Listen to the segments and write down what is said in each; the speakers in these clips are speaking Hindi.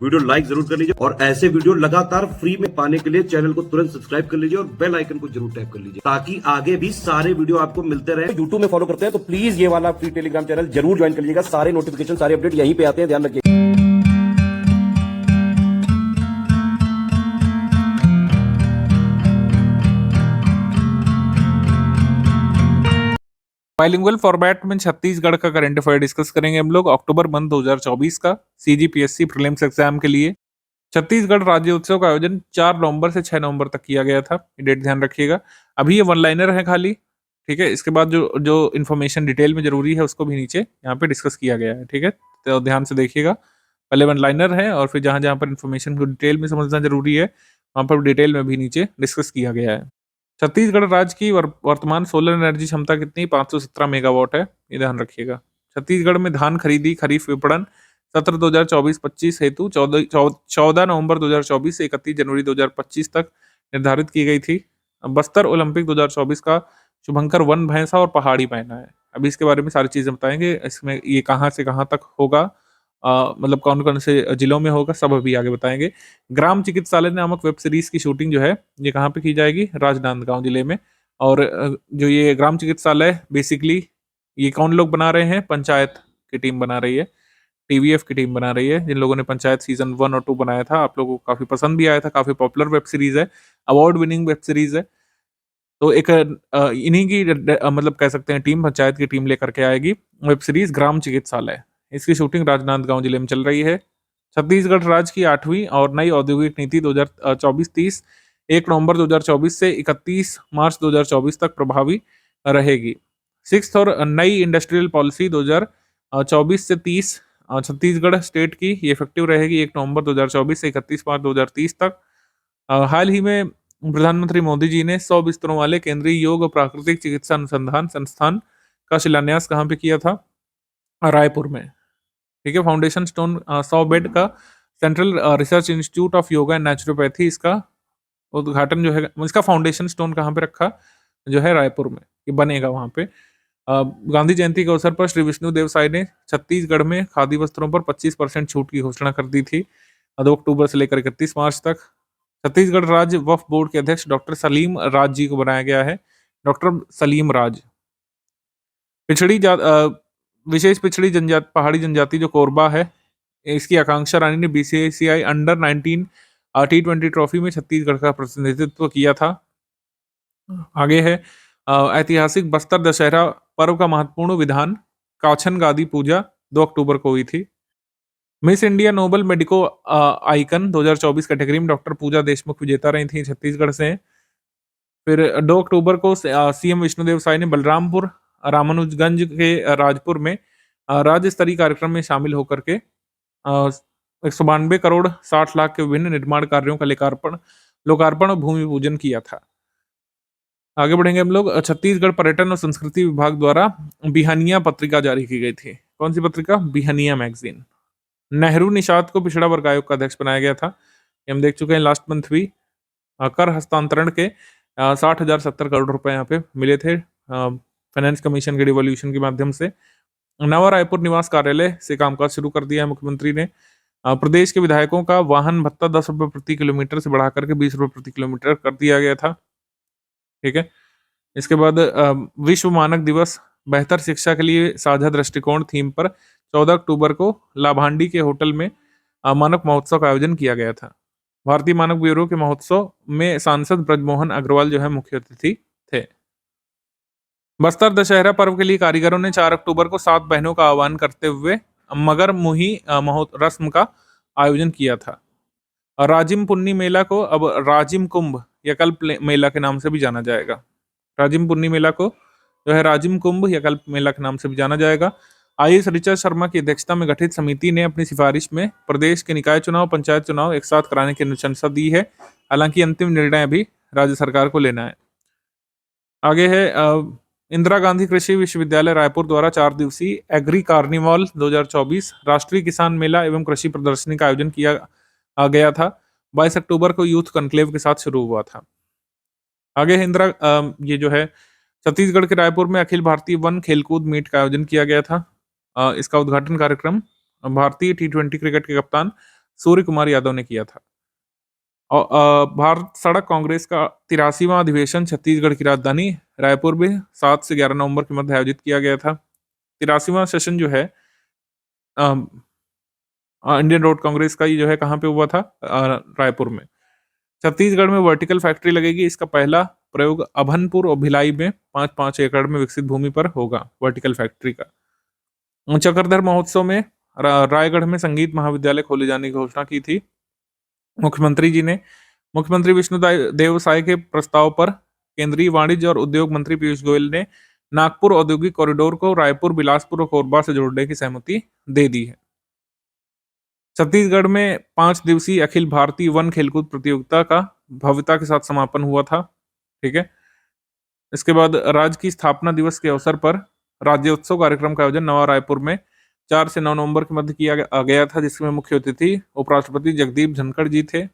वीडियो लाइक जरूर कर लीजिए और ऐसे वीडियो लगातार फ्री में पाने के लिए चैनल को तुरंत सब्सक्राइब कर लीजिए और बेल आइकन को जरूर टैप कर लीजिए ताकि आगे भी सारे वीडियो आपको मिलते रहे। यूट्यूब में फॉलो करते हैं तो प्लीज ये वाला फ्री टेलीग्राम चैनल जरूर ज्वाइन कर लीजिएगा। सारे नोटिफिकेशन सारे अपडेट यहीं पे आते हैं, ध्यान रखिए। बाइलिंगुअल फॉर्मेट में छत्तीसगढ़ का करंट अफेयर डिस्कस करेंगे हम लोग अक्टूबर मंथ 2024 का सीजीपीएससी प्रीलिम्स एग्जाम के लिए। छत्तीसगढ़ राज्य उत्सव का आयोजन 4 नवंबर से 6 नवंबर तक किया गया था, ये डेट ध्यान रखिएगा। अभी ये वन लाइनर है खाली, ठीक है। इसके बाद जो जो इन्फॉर्मेशन डिटेल में जरूरी है उसको भी नीचे यहाँ पे डिस्कस किया गया है, ठीक है। तो ध्यान से देखिएगा, पहले वन लाइनर है और फिर जहाँ जहाँ पर इन्फॉर्मेशन को डिटेल में समझना जरूरी है वहाँ पर डिटेल में भी नीचे डिस्कस किया गया है। छत्तीसगढ़ राज्य की वर्तमान सोलर एनर्जी क्षमता कितनी? 517 मेगावाट है, ये ध्यान रखिएगा। छत्तीसगढ़ में धान खरीदी खरीफ विपणन सत्र 2024-25 हेतु 14 नवंबर 2024 से 31 जनवरी 2025 तक निर्धारित की गई थी। बस्तर ओलंपिक 2024 का शुभंकर वन भैंसा और पहाड़ी मैना है। अभी इसके बारे में सारी चीजें बताएंगे, इसमें ये कहाँ से कहाँ तक होगा, मतलब कौन कौन से जिलों में होगा, सब अभी आगे बताएंगे। ग्राम चिकित्सालय नामक वेब सीरीज की शूटिंग जो है ये कहाँ पे की जाएगी? राजनांदगांव जिले में। और जो ये ग्राम चिकित्सालय बेसिकली ये कौन लोग बना रहे हैं? पंचायत की टीम बना रही है, टीवीएफ की टीम बना रही है। जिन लोगों ने पंचायत सीजन 1 और 2 बनाया था, आप लोगों को काफी पसंद भी आया था, काफी पॉपुलर वेब सीरीज है, अवार्ड विनिंग वेब सीरीज है। तो एक इन्हीं की मतलब कह सकते हैं टीम, पंचायत की टीम लेकर के आएगी वेब सीरीज ग्राम चिकित्सालय। इसकी शूटिंग राजनांदगांव जिले में चल रही है। छत्तीसगढ़ राज्य की 8वीं और नई औद्योगिक नीति 2024-30 1 नवंबर 2024 से 31 मार्च 2024 तक प्रभावी रहेगी। 6th और नई इंडस्ट्रियल पॉलिसी 2024 से 30 छत्तीसगढ़ स्टेट की ये इफेक्टिव रहेगी 1 नवंबर 2024 से 31 मार्च 2030 तक। हाल ही में प्रधानमंत्री मोदी जी ने 100 बिस्तरों वाले केंद्रीय योग और प्राकृतिक चिकित्सा अनुसंधान संस्थान का शिलान्यास कहाँ पे किया था? रायपुर में, ठीक है। फाउंडेशन स्टोन 100 बेड का central research institute of yoga and naturopathy, इसका उद्घाटन जो है, इसका फाउंडेशन स्टोन कहाँ पे रखा? जो है रायपुर में, ये बनेगा वहाँ पे। गांधी जयंती के अवसर पर श्री विष्णुदेव साय ने छत्तीसगढ़ में खादी वस्त्रों पर 25% छूट की घोषणा कर दी थी 2 अक्टूबर से लेकर 31 मार्च तक। छत्तीसगढ़ राज्य वक्फ बोर्ड के अध्यक्ष डॉक्टर सलीम राज जी को बनाया गया है, डॉक्टर सलीम राज। विशेष पिछड़ी जनजाति पहाड़ी जनजाति जो कोरबा है, इसकी आकांक्षा रानी ने बीसीसीआई अंडर 19 T20 ट्रॉफी में छत्तीसगढ़ का प्रतिनिधित्व किया था। आगे है ऐतिहासिक बस्तर दशहरा पर्व का महत्वपूर्ण विधान, काछन गादी पूजा 2 अक्टूबर को हुई थी। Miss India Noble Medico Icon 2024 category में डॉक्टर पूजा देशमुख विजेता रही थी, छत्तीसगढ़ से। फिर 2 अक्टूबर को सीएम विष्णुदेव साय ने बलरामपुर रामानुजगंज के राजपुर में राज्य स्तरीय कार्यक्रम में शामिल होकर के 192 करोड़ 60 लाख के विभिन्न निर्माण कार्यों का लोकार्पण और भूमि पूजन किया था। आगे बढ़ेंगे हम लोग। छत्तीसगढ़ पर्यटन और संस्कृति विभाग द्वारा बिहनिया पत्रिका जारी की गई थी। कौन सी पत्रिका? बिहनिया मैगजीन। नेहरू निषाद को पिछड़ा वर्ग आयोग का अध्यक्ष बनाया गया था, ये हम देख चुके हैं लास्ट मंथ भी। कर हस्तांतरण के 60,070 करोड़ रुपए यहाँ पे मिले थे फाइनेंस कमीशन के डिवोल्यूशन के माध्यम से। नवा रायपुर निवास कार्यालय से कामकाज शुरू कर दिया है मुख्यमंत्री ने। प्रदेश के विधायकों का वाहन भत्ता 10 रुपए प्रति किलोमीटर से बढ़ाकर के 20 रुपए प्रति किलोमीटर कर दिया गया था, ठीक है। इसके बाद विश्व मानक दिवस बेहतर शिक्षा के लिए साझा दृष्टिकोण थीम पर 14 अक्टूबर को लाभांडी के होटल में मानक महोत्सव का आयोजन किया गया था। भारतीय मानक ब्यूरो के महोत्सव में सांसद ब्रजमोहन अग्रवाल जो है मुख्य अतिथि थे। बस्तर दशहरा पर्व के लिए कारीगरों ने 4 अक्टूबर को 7 बहनों का आह्वान करते हुए मगर मुही रस्म का आयोजन किया था। राजिम पुन्नी मेला को अब राजिम कुंभ या कल्प मेला के नाम से भी जाना जाएगा। राजिम पुन्नी मेला को जो है राजिम कुंभ या कल्प मेला के नाम से भी जाना जाएगा। आईएएस ऋचा शर्मा की अध्यक्षता में गठित समिति ने अपनी सिफारिश में प्रदेश के निकाय चुनाव, पंचायत चुनाव एक साथ कराने की अनुशंसा दी है। हालांकि अंतिम निर्णय अभी राज्य सरकार को लेना है। आगे है इंदिरा गांधी कृषि विश्वविद्यालय रायपुर द्वारा 4 दिवसीय एग्री कार्निवाल 2024 राष्ट्रीय किसान मेला एवं कृषि प्रदर्शनी का आयोजन किया गया था। 22 अक्टूबर को यूथ कॉन्क्लेव के साथ शुरू हुआ था। आगे है ये जो है छत्तीसगढ़ के रायपुर में अखिल भारतीय वन खेलकूद मीट का आयोजन किया गया था। इसका उद्घाटन कार्यक्रम भारतीय T20 क्रिकेट के कप्तान सूर्य कुमार यादव ने किया था। और भारत सड़क कांग्रेस का 83वां अधिवेशन छत्तीसगढ़ की राजधानी रायपुर में 7 से 11 नवंबर के मध्य आयोजित किया गया था। 83वां सेशन जो है इंडियन रोड कांग्रेस का, ये जो है कहाँ पे हुआ था? रायपुर में। छत्तीसगढ़ में वर्टिकल फैक्ट्री लगेगी। इसका पहला प्रयोग अभनपुर और भिलाई में 5-5 एकड़ में विकसित भूमि पर होगा वर्टिकल फैक्ट्री का। चक्रधर महोत्सव में रायगढ़ में संगीत महाविद्यालय खोले जाने की घोषणा की थी मुख्यमंत्री जी ने। मुख्यमंत्री विष्णुदेव साय के प्रस्ताव पर केंद्रीय वाणिज्य और उद्योग मंत्री पीयूष गोयल ने नागपुर औद्योगिक कॉरिडोर को रायपुर, बिलासपुर और कोरबा से जोड़ने की सहमति दे दी है। छत्तीसगढ़ में 5 दिवसीय अखिल भारतीय वन खेलकूद प्रतियोगिता का भव्यता के साथ समापन हुआ था। ठीक है। इसके बाद राज्य की स्थापना दिवस के अवसर पर राज्योत्सव कार्यक्रम का आयोजन नवा रायपुर में 4 से 9 नवंबर के मध्य किया गया था, जिसमें मुख्य अतिथि उपराष्ट्रपति जगदीप धनखड़ जी थे।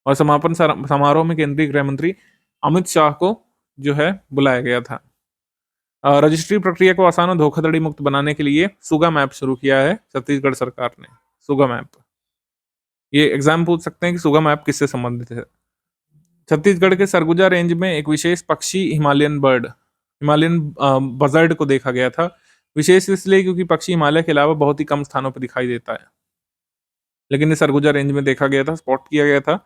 और समापन समारोह में केंद्रीय गृह मंत्री अमित शाह को जो है बुलाया गया था। रजिस्ट्री प्रक्रिया को आसान और धोखाधड़ी मुक्त बनाने के लिए सुगम ऐप शुरू किया है छत्तीसगढ़ सरकार ने। सुगम ऐप, ये एग्जाम पूछ सकते हैं कि सुगम ऐप किससे संबंधित है। छत्तीसगढ़ के सरगुजा रेंज में एक विशेष पक्षी हिमालयन बजर्ड को देखा गया था। विशेष इसलिए क्योंकि पक्षी हिमालय के अलावा बहुत ही कम स्थानों पर दिखाई देता है, लेकिन ये सरगुजा रेंज में देखा गया था, स्पॉट किया गया था।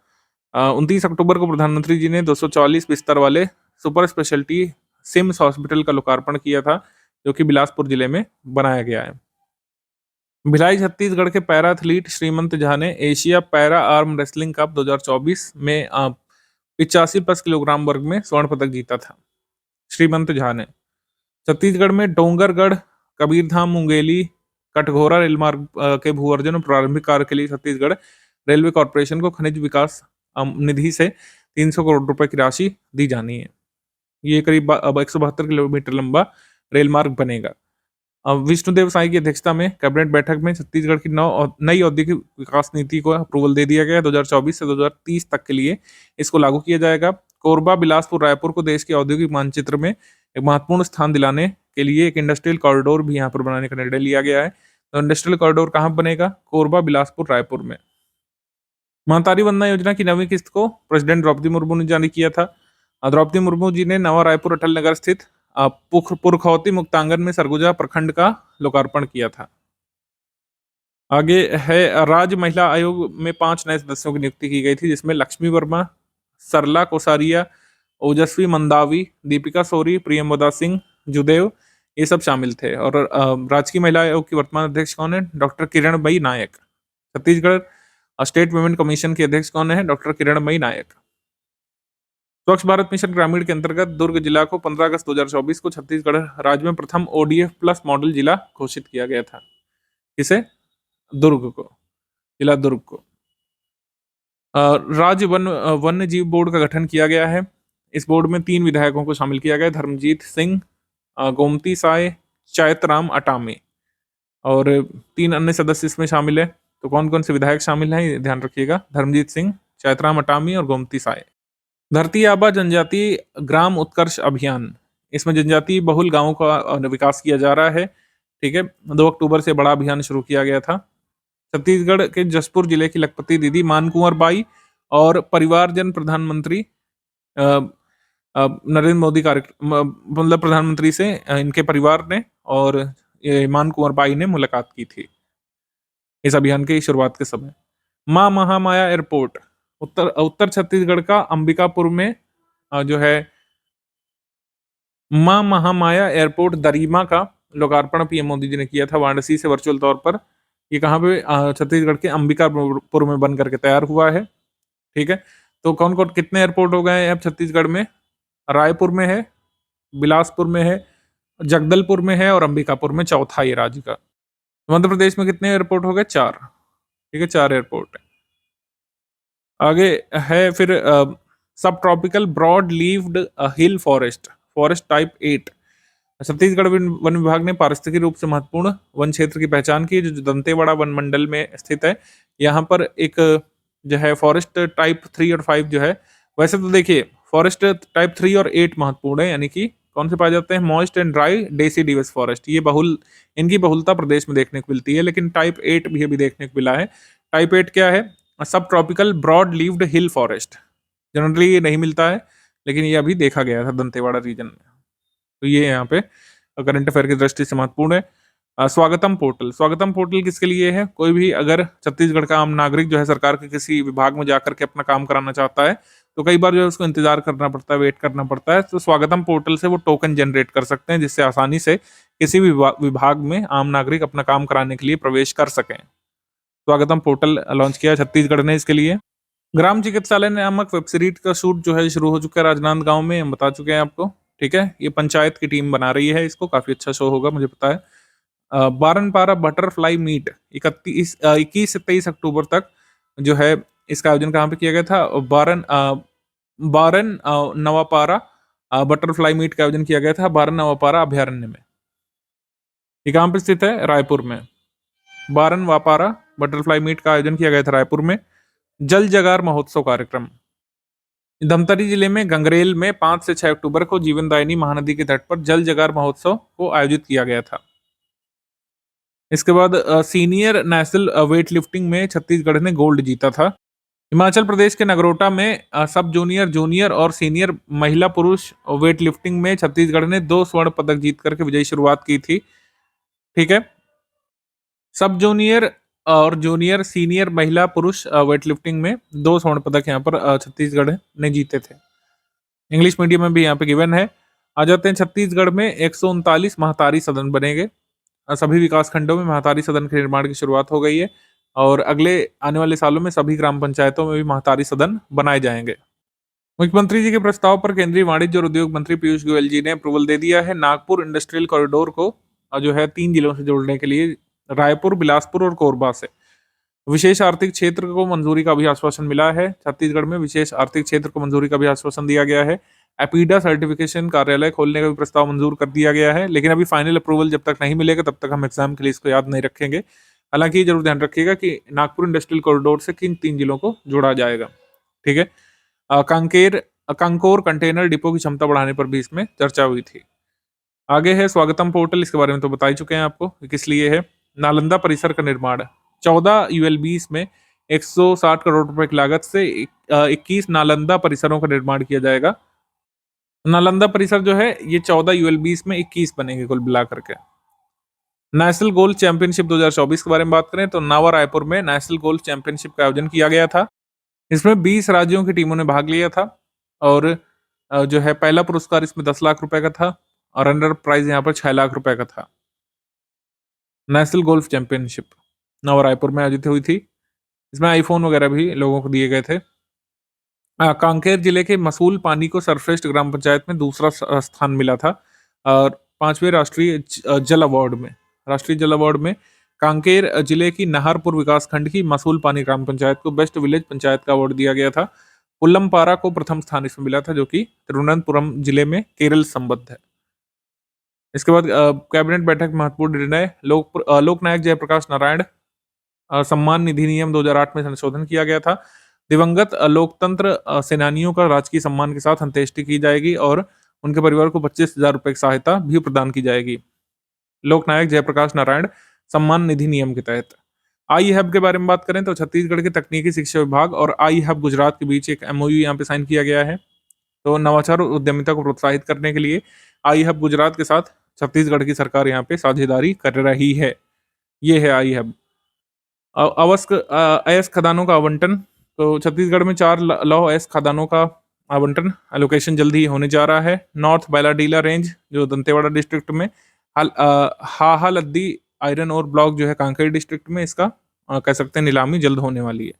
29 अक्टूबर को प्रधानमंत्री जी ने 240 बिस्तर वाले सुपर स्पेशलिटी सिम्स हॉस्पिटल का लोकार्पण किया था, जो कि बिलासपुर जिले में बनाया गया है। भिलाई छत्तीसगढ़ के पैरा एथलीट श्रीमंत झा ने Asia para arm wrestling cup 2024 में 85+ किलोग्राम वर्ग में स्वर्ण पदक जीता था। श्रीमंत झा ने छत्तीसगढ़ में डोंगरगढ़, कबीरधाम, मुंगेली, कटघोरा रेल मार्ग के भूअर्जन और प्रारंभिक कार्य के लिए छत्तीसगढ़ रेलवे कॉर्पोरेशन को खनिज विकास निधि से 300 करोड़ रुपए की राशि दी जानी है। ये करीब 172 किलोमीटर लंबा रेल मार्ग बनेगा। विष्णुदेव साय की अध्यक्षता में कैबिनेट बैठक में छत्तीसगढ़ की नई औद्योगिक विकास नीति को अप्रूवल दे दिया गया है। 2024 से 2030 तक के लिए इसको लागू किया जाएगा। कोरबा, बिलासपुर, रायपुर को देश के औद्योगिक मानचित्र में एक महत्वपूर्ण स्थान दिलाने के लिए एक इंडस्ट्रियल कॉरिडोर भी यहाँ पर बनाने का निर्णय लिया गया है। तो इंडस्ट्रियल कॉरिडोर कहाँ बनेगा? कोरबा, बिलासपुर, रायपुर में। महतारी वंदना योजना की 9वीं किस्त को प्रेसिडेंट द्रौपदी मुर्मू ने जारी किया था। द्रौपदी मुर्मू जी ने नवा रायपुर अटल नगर स्थित पुरखौती मुक्तांगन में सरगुजा प्रखंड का लोकार्पण किया था। आगे है, राज्य महिला आयोग में 5 नए सदस्यों की नियुक्ति की गई थी, जिसमें लक्ष्मी वर्मा, सरला कोसारिया, ओजस्वी मंदावी, दीपिका सोरी, प्रियंवदा सिंह, जुदेव, ये सब शामिल थे। और राज्य की महिला आयोग की वर्तमान अध्यक्ष कौन है? डॉक्टर किरणमयी नायक। छत्तीसगढ़ स्टेट वुमेन कमीशन के अध्यक्ष कौन है? डॉक्टर किरणमयी नायक। स्वच्छ भारत मिशन ग्रामीण के अंतर्गत दुर्ग जिला को 15 अगस्त 2024 को छत्तीसगढ़ राज्य में प्रथम ODF+ मॉडल जिला घोषित किया गया था। किसे? दुर्ग को, जिला दुर्ग को। राज्य वन्य जीव बोर्ड का गठन किया गया है। इस बोर्ड में 3 विधायकों को शामिल किया गया है, धर्मजीत सिंह, गोमती साय, चैतराम अटामी, और 3 अन्य सदस्य इसमें शामिल है। तो कौन कौन से विधायक शामिल हैं, ध्यान रखिएगा, धर्मजीत सिंह, चैतराम अटामी और गोमती साय। धरती आबा जनजाति ग्राम उत्कर्ष अभियान, इसमें जनजाति बहुल गांवों का विकास किया जा रहा है। ठीक है। 2 अक्टूबर से बड़ा अभियान शुरू किया गया था। छत्तीसगढ़ के जसपुर जिले की लखपति दीदी मानकुंवर बाई और परिवारजन प्रधानमंत्री नरेंद्र मोदी मतलब प्रधानमंत्री से इनके परिवार ने और मानकुंवर बाई ने मुलाकात की थी इस अभियान की शुरुआत के समय। मां महामाया एयरपोर्ट, उत्तर छत्तीसगढ़ का अंबिकापुर में जो है मां महामाया एयरपोर्ट दरीमा का लोकार्पण पीएम मोदी जी ने किया था वाराणसी से वर्चुअल तौर पर। ये कहाँ पे? छत्तीसगढ़ के अंबिकापुर में बन करके तैयार हुआ है। ठीक है। तो कौन कौन कितने एयरपोर्ट हो गए हैं अब छत्तीसगढ़ में? रायपुर में है, बिलासपुर में है, जगदलपुर में है और अंबिकापुर में चौथा ये राज्य का। मध्य प्रदेश में कितने एयरपोर्ट हो गए? 4। ठीक है, 4 एयरपोर्ट है। आगे है फिर सब ट्रॉपिकल ब्रॉड लीव्ड हिल फॉरेस्ट टाइप 8। छत्तीसगढ़ वन विभाग ने पारिस्थितिक रूप से महत्वपूर्ण वन क्षेत्र की पहचान की, जो दंतेवाड़ा वन मंडल में स्थित है। यहाँ पर एक जो है फॉरेस्ट टाइप 3 और 5 जो है, वैसे तो देखिए फॉरेस्ट टाइप 3 और 8 महत्वपूर्ण है, यानी कि कौन से पाए जाते हैं? Moist and dry deciduous forest. ये इनकी बहुलता प्रदेश में देखने को मिलती है, लेकिन टाइप 8 भी अभी देखने को मिला है। टाइप 8 क्या है? सब ट्रॉपिकल ब्रॉड लीव्ड हिल फॉरेस्ट। जनरली ये नहीं मिलता है, लेकिन ये अभी देखा गया था दंतेवाड़ा रीजन में। तो ये यहाँ पे करंट अफेयर की दृष्टि से महत्वपूर्ण है। स्वागतम पोर्टल, स्वागतम पोर्टल किसके लिए है? कोई भी अगर छत्तीसगढ़ का आम नागरिक जो है सरकार के किसी विभाग में जाकर के अपना काम कराना चाहता है, तो कई बार जो है उसको इंतजार करना पड़ता है, वेट करना पड़ता है। तो स्वागतम पोर्टल से वो टोकन जनरेट कर सकते हैं, जिससे आसानी से किसी भी विभाग में आम नागरिक अपना काम कराने के लिए प्रवेश कर सकें। स्वागतम पोर्टल लॉन्च किया छत्तीसगढ़ ने इसके लिए। ग्राम चिकित्सालय नामक वेब सीरीज का शूट जो है शुरू हो चुका है राजनांदगांव में, हम बता चुके हैं आपको। ठीक है, ये पंचायत की टीम बना रही है इसको, काफी अच्छा शो होगा मुझे पता है। बारनपारा बटरफ्लाई मीट 21 से 23 अक्टूबर तक जो है इसका आयोजन कहाँ पे किया गया था? बारन नवापारा बटरफ्लाई मीट का आयोजन किया गया था बारन नवापारा अभयारण्य में। ये कहाँ पे स्थित है? रायपुर में। बारन वापारा बटरफ्लाई मीट का आयोजन किया गया था रायपुर में। जल जगार महोत्सव कार्यक्रम धमतरी जिले में गंगरेल में 5 से 6 अक्टूबर को जीवनदायिनी महानदी के तट पर जल जगार महोत्सव को आयोजित किया गया था। इसके बाद सीनियर नेशनल वेट लिफ्टिंग में छत्तीसगढ़ ने गोल्ड जीता था। हिमाचल प्रदेश के नगरोटा में सब जूनियर, जूनियर और सीनियर महिला पुरुष वेट लिफ्टिंग में छत्तीसगढ़ ने 2 स्वर्ण पदक जीत करके विजयी शुरुआत की थी। ठीक है, सब जूनियर और जूनियर सीनियर महिला पुरुष वेट लिफ्टिंग में 2 स्वर्ण पदक यहाँ पर छत्तीसगढ़ ने जीते थे। इंग्लिश मीडियम में भी यहाँ पे गिवन है। आ जाते हैं छत्तीसगढ़ में 139 महतारी सदन बनेंगे। सभी विकास खंडों में महतारी सदन के निर्माण की शुरुआत हो गई है और अगले आने वाले सालों में सभी ग्राम पंचायतों में भी महतारी सदन बनाए जाएंगे। मुख्यमंत्री जी के प्रस्ताव पर केंद्रीय वाणिज्य और उद्योग मंत्री पीयूष गोयल जी ने अप्रूवल दे दिया है। नागपुर इंडस्ट्रियल कॉरिडोर को जो है 3 जिलों से जोड़ने के लिए रायपुर, बिलासपुर और कोरबा से विशेष आर्थिक क्षेत्र को मंजूरी का भी आश्वासन मिला है। छत्तीसगढ़ में विशेष आर्थिक क्षेत्र को मंजूरी का भी आश्वासन दिया गया है। एपीडा सर्टिफिकेशन कार्यालय खोलने का भी प्रस्ताव मंजूर कर दिया गया है, लेकिन अभी फाइनल अप्रूवल जब तक नहीं मिलेगा तब तक हम एग्जाम के लिए इसको याद नहीं रखेंगे। हालांकि ये जरूर ध्यान रखिएगा कि नागपुर इंडस्ट्रियल कॉरिडोर से किन 3 जिलों को जोड़ा जाएगा। ठीक है, कांकोर कंटेनर डिपो की क्षमता बढ़ाने पर भी इसमें चर्चा हुई थी। आगे है स्वागतम पोर्टल, इसके बारे में तो बता ही चुके हैं आपको किस लिए है। नालंदा परिसर का निर्माण 14 यूएलबीस में 160 करोड़ रुपए की लागत से 21 नालंदा परिसरों का निर्माण किया जाएगा। नालंदा परिसर जो है ये 14 यूएलबीस में 21 बनेंगे कुल मिला करके। नेशनल गोल्फ चैंपियनशिप 2024 के बारे में बात करें तो नावा रायपुर में नेशनल गोल्फ चैंपियनशिप का आयोजन किया गया था। इसमें 20 राज्यों की टीमों ने भाग लिया था और जो है पहला पुरस्कार इसमें 10 लाख रुपए का था और रनर प्राइज यहाँ पर 6 लाख रुपए का था। नेशनल गोल्फ चैंपियनशिप नवा रायपुर में आयोजित हुई थी। इसमें आईफोन वगैरह भी लोगों को दिए गए थे। कांकेर जिले के मसूल पानी को सरश्रेष्ठ ग्राम पंचायत में दूसरा स्थान मिला था और 5वें राष्ट्रीय जल अवार्ड में कांकेर जिले की नाहरपुर विकास खंड की मसूल पानी ग्राम पंचायत को बेस्ट विलेज पंचायत का अवार्ड दिया गया था। पुल्लमपारा को प्रथम स्थान इसमें मिला था, जो कि तिरुवनंतपुरम जिले में केरल संबद्ध है। इसके बाद कैबिनेट बैठक में महत्वपूर्ण निर्णय, लोकनायक जयप्रकाश नारायण सम्मान निधि नियम 2008 में संशोधन किया गया था। दिवंगत लोकतंत्र सेनानियों का राजकीय सम्मान के साथ अंत्येष्टि की जाएगी और उनके परिवार को 25,000 रुपए की सहायता भी प्रदान की जाएगी। लोकनायक जयप्रकाश नारायण सम्मान निधि नियम के तहत। आई हब के बारे में बात करें तो छत्तीसगढ़ के तकनीकी शिक्षा विभाग और आई हब गुजरात के बीच एक एमओयू यहाँ पे साइन किया गया है। तो नवाचार और उद्यमिता को प्रोत्साहित करने के लिए आई हब गुजरात के साथ छत्तीसगढ़ की सरकार यहाँ पे साझेदारी कर रही है। ये है आई हब। अयस्क खदानों का आवंटन, तो छत्तीसगढ़ में 4 लौह अयस्क खदानों का आवंटन एलोकेशन जल्द ही होने जा रहा है। नॉर्थ बैलाडीला रेंज जो दंतेवाड़ा डिस्ट्रिक्ट में, हाहालद्दी आयरन और ब्लॉक जो है कांकेर डिस्ट्रिक्ट में, इसका कह सकते हैं नीलामी जल्द होने वाली है।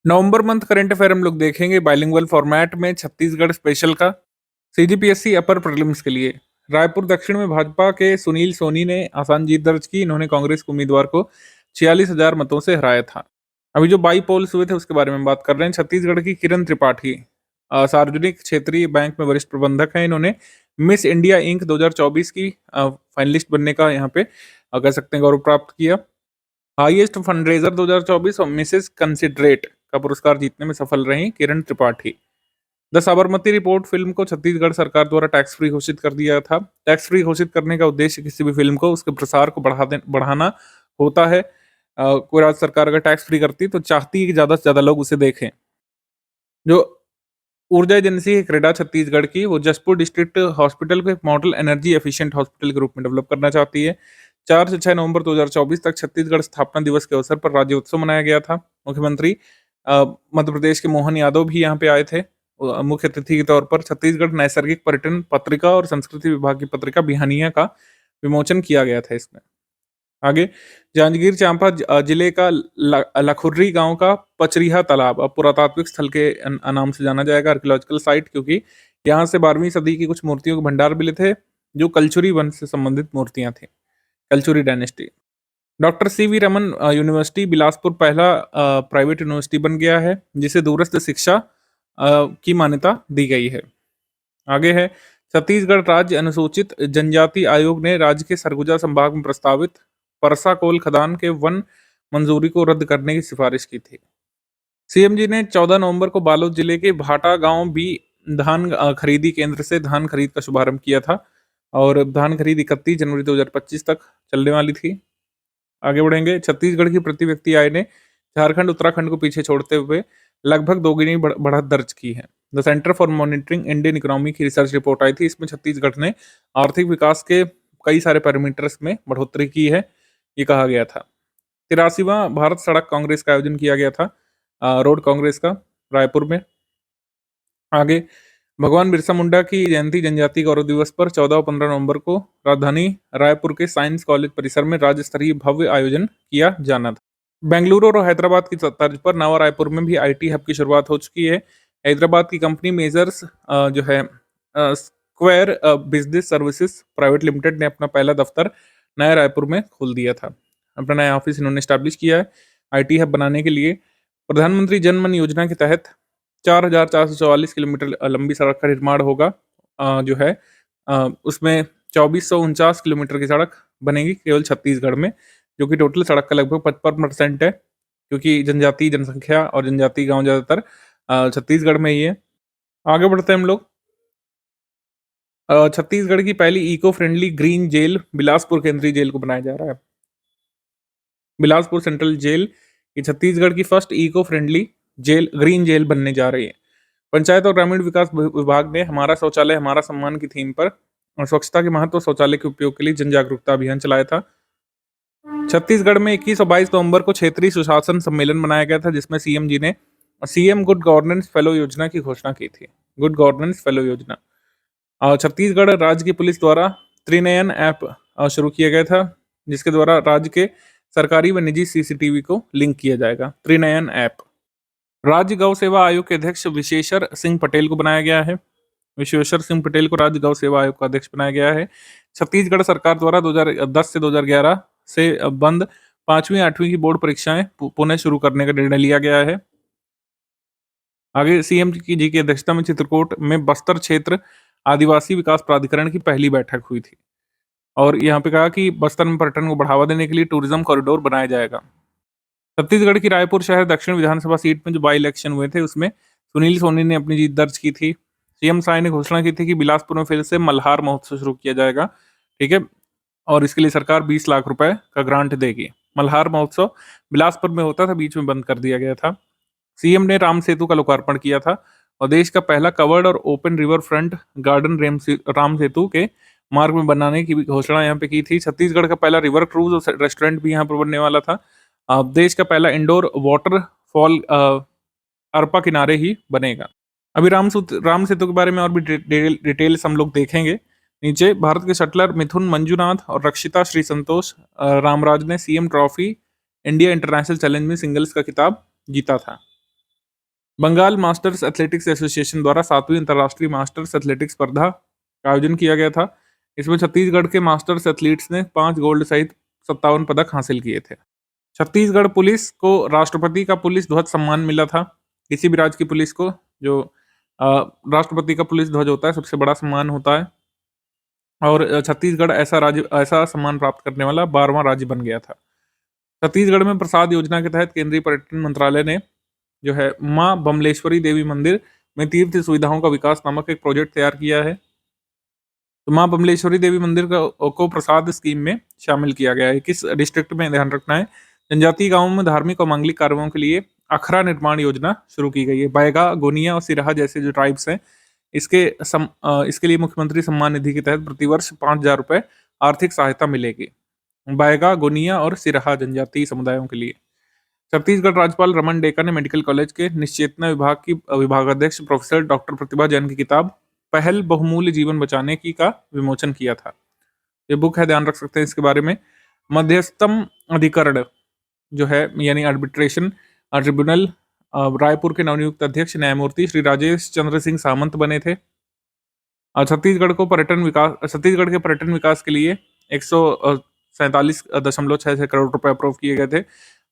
नवंबर मंथ करंट अफेयर हम लोग देखेंगे बाइलिंगुअल फॉर्मेट में छत्तीसगढ़ स्पेशल का। सीजीपीएससी अपर प्रीलिम्स के लिए रायपुर दक्षिण में भाजपा के सुनील सोनी ने आसान जीत दर्ज की। इन्होंने कांग्रेस के उम्मीदवार को 46,000 मतों से हराया था। अभी जो बाई पोल्स हुए थे उसके बारे में बात कर रहे हैं। छत्तीसगढ़ की किरण त्रिपाठी सार्वजनिक क्षेत्रीय बैंक में वरिष्ठ प्रबंधक हैं। इन्होंने मिस इंडिया इंक 2024 की फाइनलिस्ट बनने का यहाँ पे कह सकते हैं गौरव प्राप्त किया। हाईएस्ट फंडरेजर 2024 और मिसेस कंसिडरेट का पुरस्कार जीतने में सफल रही Kiran Tripathi. The Sabarmati report film को छत्तीसगढ़ सरकार द्वारा टैक्स फ्री घोषित कर दिया था। टैक्स फ्री घोषित करने का उद्देश्य किसी भी फिल्म को उसके प्रसार को बढ़ाना होता है। कोई राज्य सरकार अगर टैक्स फ्री करती है तो चाहती है कि ज़्यादा से ज़्यादा लोग उसे देखें। जो ऊर्जा एजेंसी है क्रेडा छत्तीसगढ़ की, वो जसपुर डिस्ट्रिक्ट हॉस्पिटल को एक मॉडल एनर्जी एफिशिएंट हॉस्पिटल के रूप में डेवलप करना चाहती है। 4 से 6 नवंबर 2024 तक छत्तीसगढ़ स्थापना दिवस के अवसर पर राज्योत्सव मनाया गया था। मुख्यमंत्री मध्य प्रदेश के मोहन यादव भी यहाँ पे आए थे मुख्य अतिथि के तौर पर। छत्तीसगढ़ नैसर्गिक पर्यटन पत्रिका और संस्कृति विभाग की पत्रिका बिहानिया का विमोचन किया गया था इसमें। आगे जांजगीर चांपा जिले का लखुर्री गांव का पचरीहा तालाब अब पुरातात्विक स्थल के नाम से जाना जाएगा, आर्कियोलॉजिकल साइट, क्योंकि यहाँ से 12वीं सदी की कुछ मूर्तियों के भंडार मिले थे जो कलचुरी वंश से संबंधित मूर्तियां थी, Kalachuri dynasty. Doctor CV Raman university Bilaspur पहला प्राइवेट यूनिवर्सिटी बन गया है जिसे दूरस्थ शिक्षा की मान्यता दी गई है। आगे है छत्तीसगढ़ राज्य अनुसूचित जनजाति आयोग ने राज्य के सरगुजा संभाग में प्रस्तावित परसा कोल खदान के वन मंजूरी को रद्द करने की सिफारिश की थी। सीएम जी ने 14 नवंबर को बालोद जिले के भाटा गांव भी धान खरीदी केंद्र से धान खरीद का शुभारंभ किया था और धान खरीद 31 जनवरी 2025 तक चलने वाली थी। आगे बढ़ेंगे, छत्तीसगढ़ की प्रति व्यक्ति आय ने झारखंड उत्तराखंड को पीछे छोड़ते हुए लगभग दोगुनी बढ़त दर्ज की है। The centre for monitoring Indian economy की रिसर्च रिपोर्ट आई थी, इसमें छत्तीसगढ़ ने आर्थिक विकास के कई सारे पैरामीटर्स में बढ़ोतरी की है, ये कहा गया था। 83वां भारत सड़क कांग्रेस का आयोजन किया गया था, रोड कांग्रेस का, रायपुर में। आगे भगवान बिरसा मुंडा की जयंती जनजातीय गौरव दिवस पर 14 और 15 नवंबर को राजधानी रायपुर के साइंस कॉलेज परिसर में राज्य स्तरीय भव्य आयोजन किया जाना था। बेंगलुरु और हैदराबाद की तर्ज पर नवा रायपुर में भी आईटी हब की शुरुआत हो चुकी है। हैदराबाद की कंपनी मेजर्स जो है square business services private limited ने अपना पहला दफ्तर नया रायपुर में खोल दिया था। अपना नया ऑफिस इन्होंने स्टैब्लिश किया है आईटी हब बनाने के लिए। प्रधानमंत्री जन मन योजना के तहत 4,444 किलोमीटर लंबी सड़क का निर्माण होगा, जो है उसमें 2,449 किलोमीटर की सड़क बनेगी केवल छत्तीसगढ़ में, जो कि टोटल सड़क का लगभग 55% है, क्योंकि जनजातीय जनसंख्या और जनजातीय गांव ज़्यादातर छत्तीसगढ़ में ही है। आगे बढ़ते हैं हम लोग। छत्तीसगढ़ की पहली eco friendly green jail Bilaspur केंद्रीय जेल को बनाया जा रहा है। बिलासपुर सेंट्रल जेल ये छत्तीसगढ़ की first eco friendly jail green jail बनने जा रही है। पंचायत और ग्रामीण विकास विभाग ने हमारा शौचालय हमारा सम्मान की थीम पर स्वच्छता के महत्व शौचालय के उपयोग के लिए जन जागरूकता अभियान चलाया था। छत्तीसगढ़ में 21 और 22 नवंबर को क्षेत्रीय सुशासन सम्मेलन मनाया गया था, जिसमें सीएम जी ने सीएम गुड गवर्नेंस फेलो योजना की घोषणा की थी। गुड गवर्नेंस फेलो योजना छत्तीसगढ़ राज्य की पुलिस द्वारा त्रिनयन ऐप शुरू किया गया था, जिसके द्वारा राज्य के सरकारी व निजी सीसीटीवी को लिंक किया जाएगा। त्रिनयन ऐप। राज्य गौ सेवा आयोग के अध्यक्ष विशेश्वर सिंह पटेल को बनाया गया है। विश्वेश्वर सिंह पटेल को राज्य गौ सेवा आयोग का अध्यक्ष बनाया गया है। छत्तीसगढ़ सरकार द्वारा 2010 से 2011 से बंद 5वीं 8वीं की बोर्ड परीक्षाएं पुनः शुरू करने का निर्णय लिया गया है। आगे सीएम जी की अध्यक्षता में चित्रकूट में बस्तर क्षेत्र आदिवासी विकास प्राधिकरण की पहली बैठक हुई थी और यहाँ पे कहा कि बस्तर में पर्यटन को बढ़ावा देने के लिए टूरिज्म कॉरिडोर बनाया जाएगा। छत्तीसगढ़ की रायपुर शहर दक्षिण विधानसभा सीट में जो बाई इलेक्शन हुए थे उसमें सुनील सोनी ने अपनी जीत दर्ज की थी। सीएम साय ने घोषणा की थी कि बिलासपुर में फिर से मल्हार महोत्सव शुरू किया जाएगा, ठीक है, और इसके लिए सरकार 20 लाख रुपए का ग्रांट देगी। मल्हार महोत्सव बिलासपुर में होता था, बीच में बंद कर दिया गया था। सीएम ने राम सेतु का लोकार्पण किया था और देश का पहला कवर्ड और open river front garden Ram Setu के मार्ग में बनाने की भी घोषणा यहाँ पे की थी। छत्तीसगढ़ का पहला रिवर क्रूज और रेस्टोरेंट भी यहाँ पर बनने वाला था। देश का पहला इंडोर वाटरफॉल अरपा किनारे ही बनेगा। अभी राम सेतु के बारे में और भी डिटेल्स हम लोग देखेंगे। नीचे भारत के शटलर मिथुन मंजुनाथ और रक्षिता श्री संतोष रामराज ने CM trophy India international challenge में सिंगल्स का खिताब जीता था। बंगाल मास्टर्स एथलेटिक्स एसोसिएशन द्वारा 7वीं अंतर्राष्ट्रीय मास्टर्स एथलेटिक्स स्पर्धा का आयोजन किया गया था। इसमें छत्तीसगढ़ के मास्टर्स एथलीट्स ने 5 गोल्ड सहित 57 पदक हासिल किए थे। छत्तीसगढ़ पुलिस को राष्ट्रपति का पुलिस ध्वज सम्मान मिला था। किसी भी राज्य की पुलिस को जो राष्ट्रपति का पुलिस ध्वज होता है सबसे बड़ा सम्मान होता है और छत्तीसगढ़ ऐसा सम्मान प्राप्त करने वाला 12वां राज्य बन गया था। छत्तीसगढ़ में प्रसाद योजना के तहत केंद्रीय पर्यटन मंत्रालय ने जो है माँ बमलेश्वरी देवी मंदिर में तीर्थ सुविधाओं का विकास नामक एक प्रोजेक्ट तैयार किया है। तो माँ बमलेश्वरी देवी मंदिर को प्रसाद स्कीम में शामिल किया गया है। किस डिस्ट्रिक्ट में, ध्यान रखना है, जनजातीय गांवों में धार्मिक और मांगलिक कार्यों के लिए अखरा निर्माण योजना शुरू की गई है। बैगा, गोनिया और सिराहा जैसे जो ट्राइब्स हैं, इसके लिए मुख्यमंत्री सम्मान निधि के तहत प्रतिवर्ष 5,000 रुपए आर्थिक सहायता मिलेगी। बैगा, गोनिया और सिराहा जनजातीय समुदायों के लिए। छत्तीसगढ़ राज्यपाल रमन डेका ने मेडिकल कॉलेज के निश्चेतना विभाग की विभागाध्यक्ष प्रोफेसर डॉक्टर प्रतिभा जैन की किताब पहल बहुमूल्य जीवन बचाने की का विमोचन किया था। ये बुक है, ध्यान रख सकते हैं इसके बारे में। मध्यस्थम अधिकरण जो है यानी आर्बिट्रेशन ट्रिब्यूनल, रायपुर के नवनियुक्त अध्यक्ष न्यायमूर्ति श्री राजेश चंद्र सिंह सामंत बने थे। छत्तीसगढ़ के पर्यटन विकास के लिए 147.66 करोड़ रुपए अप्रूव किए गए थे।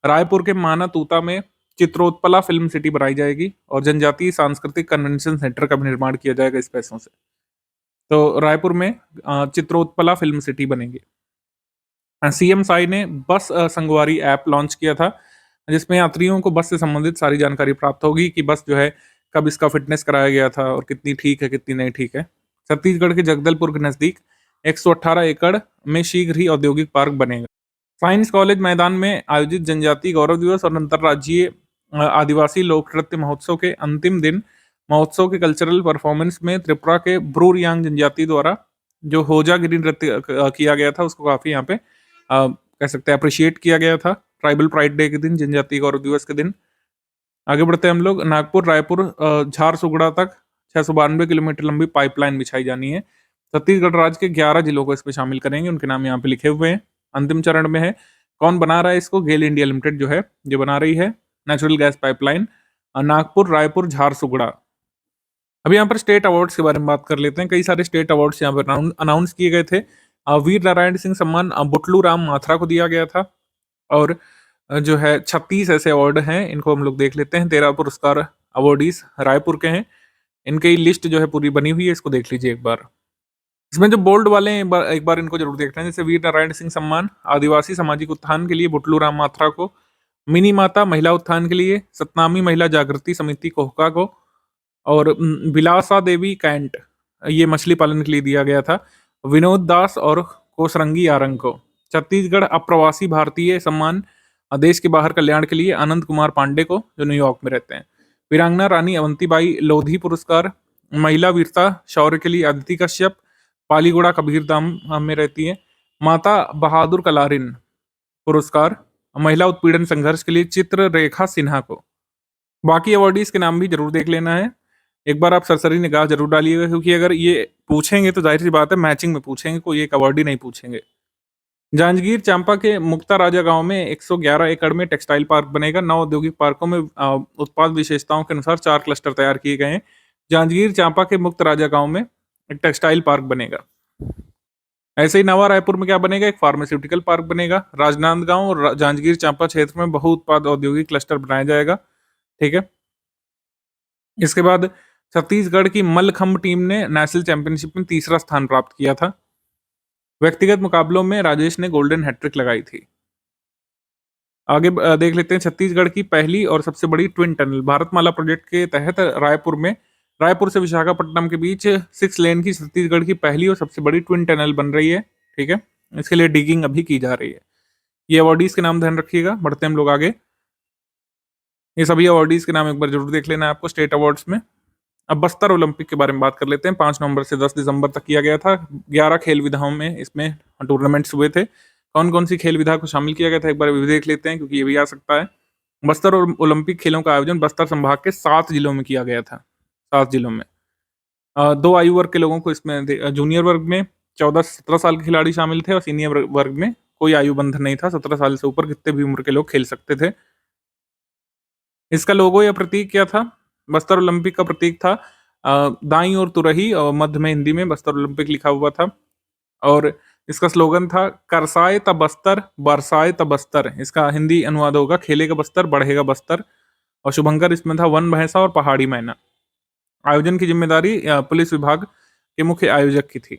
रायपुर के माना तूता में चित्रोत्पला फिल्म सिटी बनाई जाएगी और जनजातीय सांस्कृतिक कन्वेंशन सेंटर का भी निर्माण किया जाएगा इस पैसों से। तो रायपुर में चित्रोत्पला फिल्म सिटी बनेगी। सीएम साई ने बस संगवारी ऐप लॉन्च किया था, जिसमें यात्रियों को बस से संबंधित सारी जानकारी प्राप्त होगी कि बस जो है कब इसका फिटनेस कराया गया था और कितनी ठीक है कितनी नहीं ठीक है। छत्तीसगढ़ के जगदलपुर के नजदीक 118 एकड़ में शीघ्र ही औद्योगिक पार्क बनेगा। साइंस कॉलेज मैदान में आयोजित जनजातीय गौरव दिवस और अंतर्राज्यीय आदिवासी लोक नृत्य महोत्सव के अंतिम दिन महोत्सव के कल्चरल परफॉर्मेंस में त्रिपुरा के ब्रू रियांग जनजाति द्वारा जो होजागिरी नृत्य किया गया था, उसको काफी यहाँ पे कह सकते हैं अप्रिशिएट किया गया था ट्राइबल प्राइड डे के दिन, जनजातीय गौरव दिवस के दिन। आगे बढ़ते हैं हम लोग। नागपुर रायपुर झारसुगड़ा तक 692 किलोमीटर लंबी पाइपलाइन बिछाई जानी है। छत्तीसगढ़ राज्य के 11 जिलों को इसमें शामिल करेंगे, उनके नाम यहाँ पे लिखे हुए हैं। अंतिम चरण में है। कौन बना रहा है इसको? गेल इंडिया लिमिटेड जो है ये बना रही है natural gas pipeline Nagpur Raipur Jharsuguda. अभी यहाँ पर स्टेट अवार्ड्स के बारे में बात कर लेते हैं। कई सारे स्टेट अवार्ड्स यहाँ पर अनाउंस किए गए थे। वीर नारायण सिंह सम्मान बुटलू राम माथुरा को दिया गया था और जो है 36 ऐसे अवार्ड हैं, इनको हम लोग देख लेते हैं। 13 पुरस्कार अवार्डीज रायपुर के हैं। इनकी लिस्ट जो है पूरी बनी हुई है, इसको देख लीजिए एक बार। इसमें जो बोल्ड वाले हैं एक बार इनको जरूर देखना है। जैसे वीर नारायण सिंह सम्मान आदिवासी सामाजिक उत्थान के लिए बुटलू राम माथुरा को, मिनी माता महिला उत्थान के लिए सतनामी महिला जागृति समिति कोहका को, और बिलासा देवी कैंट ये मछली पालन के लिए दिया गया था विनोद दास और कोसरंगी आरंग को। छत्तीसगढ़ अप्रवासी भारतीय सम्मान देश के बाहर कल्याण के लिए आनंद कुमार पांडे को, जो न्यूयॉर्क में रहते हैं। वीरांगना रानी अवंतीबाई लोधी पुरस्कार महिला वीरता शौर्य के लिए अदिति कश्यप, पालीगुड़ा कबीरधाम में रहती है। माता बहादुर कलारिन पुरस्कार महिला उत्पीड़न संघर्ष के लिए चित्ररेखा सिन्हा को। बाकी अवार्डीज के नाम भी जरूर देख लेना है, एक बार आप सरसरी निगाह जरूर डालिएगा, क्योंकि अगर ये पूछेंगे तो जाहिर सी बात है मैचिंग में पूछेंगे, कोई एक अवार्ड ही नहीं पूछेंगे। जांजगीर चांपा के मुक्ता राजा गांव में 111 एकड़ में टेक्सटाइल पार्क बनेगा। 9 औद्योगिक पार्कों में उत्पाद विशेषताओं के अनुसार 4 क्लस्टर तैयार किए गए हैं। जांजगीर चांपा के मुक्त राजा गांव में एक टेक्सटाइल पार्क बनेगा। ऐसे ही नवा रायपुर में क्या बनेगा? एक फार्मास्यूटिकल पार्क बनेगा। राजनांदगांव और जांजगीर चांपा क्षेत्र में बहु उत्पाद औद्योगिक क्लस्टर बनाया जाएगा। ठीक है। इसके बाद छत्तीसगढ़ की मल्लखंब टीम ने नेशनल चैंपियनशिप में 3रा स्थान प्राप्त किया था। व्यक्तिगत मुकाबलों में राजेश ने गोल्डन हैट्रिक लगाई थी। आगे देख लेते हैं छत्तीसगढ़ की पहली और सबसे बड़ी ट्विन टनल। भारतमाला प्रोजेक्ट के तहत रायपुर से विशाखापट्टनम के बीच 6 लेन की छत्तीसगढ़ की पहली और सबसे बड़ी ट्विन टनल बन रही है। ठीक है, इसके लिए डिगिंग अभी की जा रही है। ये अवार्डीज के नाम ध्यान रखिएगा। बढ़ते हैं हम लोग आगे। ये सभी अवार्डीज के नाम एक बार जरूर देख लेना है आपको स्टेट अवार्ड्स में। अब बस्तर ओलंपिक के बारे में बात कर लेते हैं। 5 नवंबर से 10 दिसंबर तक किया गया था। 11 खेल विधाओं में इसमें टूर्नामेंट्स हुए थे। कौन कौन सी खेल विधा को शामिल किया गया था एक बार भी देख लेते हैं, क्योंकि ये भी आ सकता है। बस्तर और ओलंपिक खेलों का आयोजन बस्तर संभाग के 7 जिलों में किया गया था। 7 जिलों में 2 आयु वर्ग के लोगों को इसमें जूनियर वर्ग में 14 से 17 साल के खिलाड़ी शामिल थे और सीनियर वर्ग में कोई आयु बंधन नहीं था। 17 साल से ऊपर कितने भी उम्र के लोग खेल सकते थे। इसका लोगो या प्रतीक क्या था? बस्तर ओलंपिक का प्रतीक था दाईं ओर तुरही और मध्य में हिंदी में बस्तर ओलंपिक लिखा हुआ था। और इसका स्लोगन था करसाए त बस्तर बरसाए त बस्तर। इसका हिंदी अनुवाद होगा खेलेगा बस्तर बढ़ेगा बस्तर। और शुभंकर इसमें था वन भैंसा और पहाड़ी मैना। आयोजन की जिम्मेदारी पुलिस विभाग के मुख्य आयोजक की थी।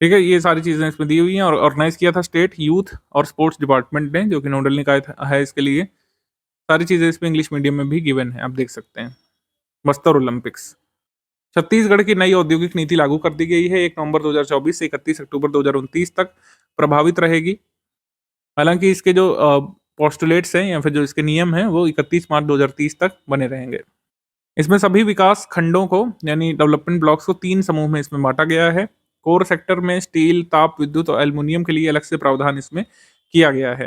ठीक है, ये सारी चीजें इसमें दी हुई हैं और ऑर्गेनाइज किया था स्टेट यूथ और स्पोर्ट्स डिपार्टमेंट ने, जो कि नोडल निकाय है इसके लिए। सारी चीजें इसमें इंग्लिश मीडियम में भी गिवन है, आप देख सकते हैं। बस्तर ओलंपिक्स। छत्तीसगढ़ की नई औद्योगिक नीति लागू कर दी गई है। 1 नवंबर 2024 से 31 अक्टूबर 2029 तक प्रभावित रहेगी। हालांकि इसके जो पोस्टुलेट्स हैं या फिर जो इसके नियम हैं वो 31 मार्च 2030 तक बने रहेंगे। इसमें सभी विकास खंडों को यानी डेवलपमेंट ब्लॉक्स को 3 समूह में इसमें बाँटा गया है। कोर सेक्टर में स्टील, ताप विद्युत और एल्युमिनियम के लिए अलग से प्रावधान इसमें किया गया है।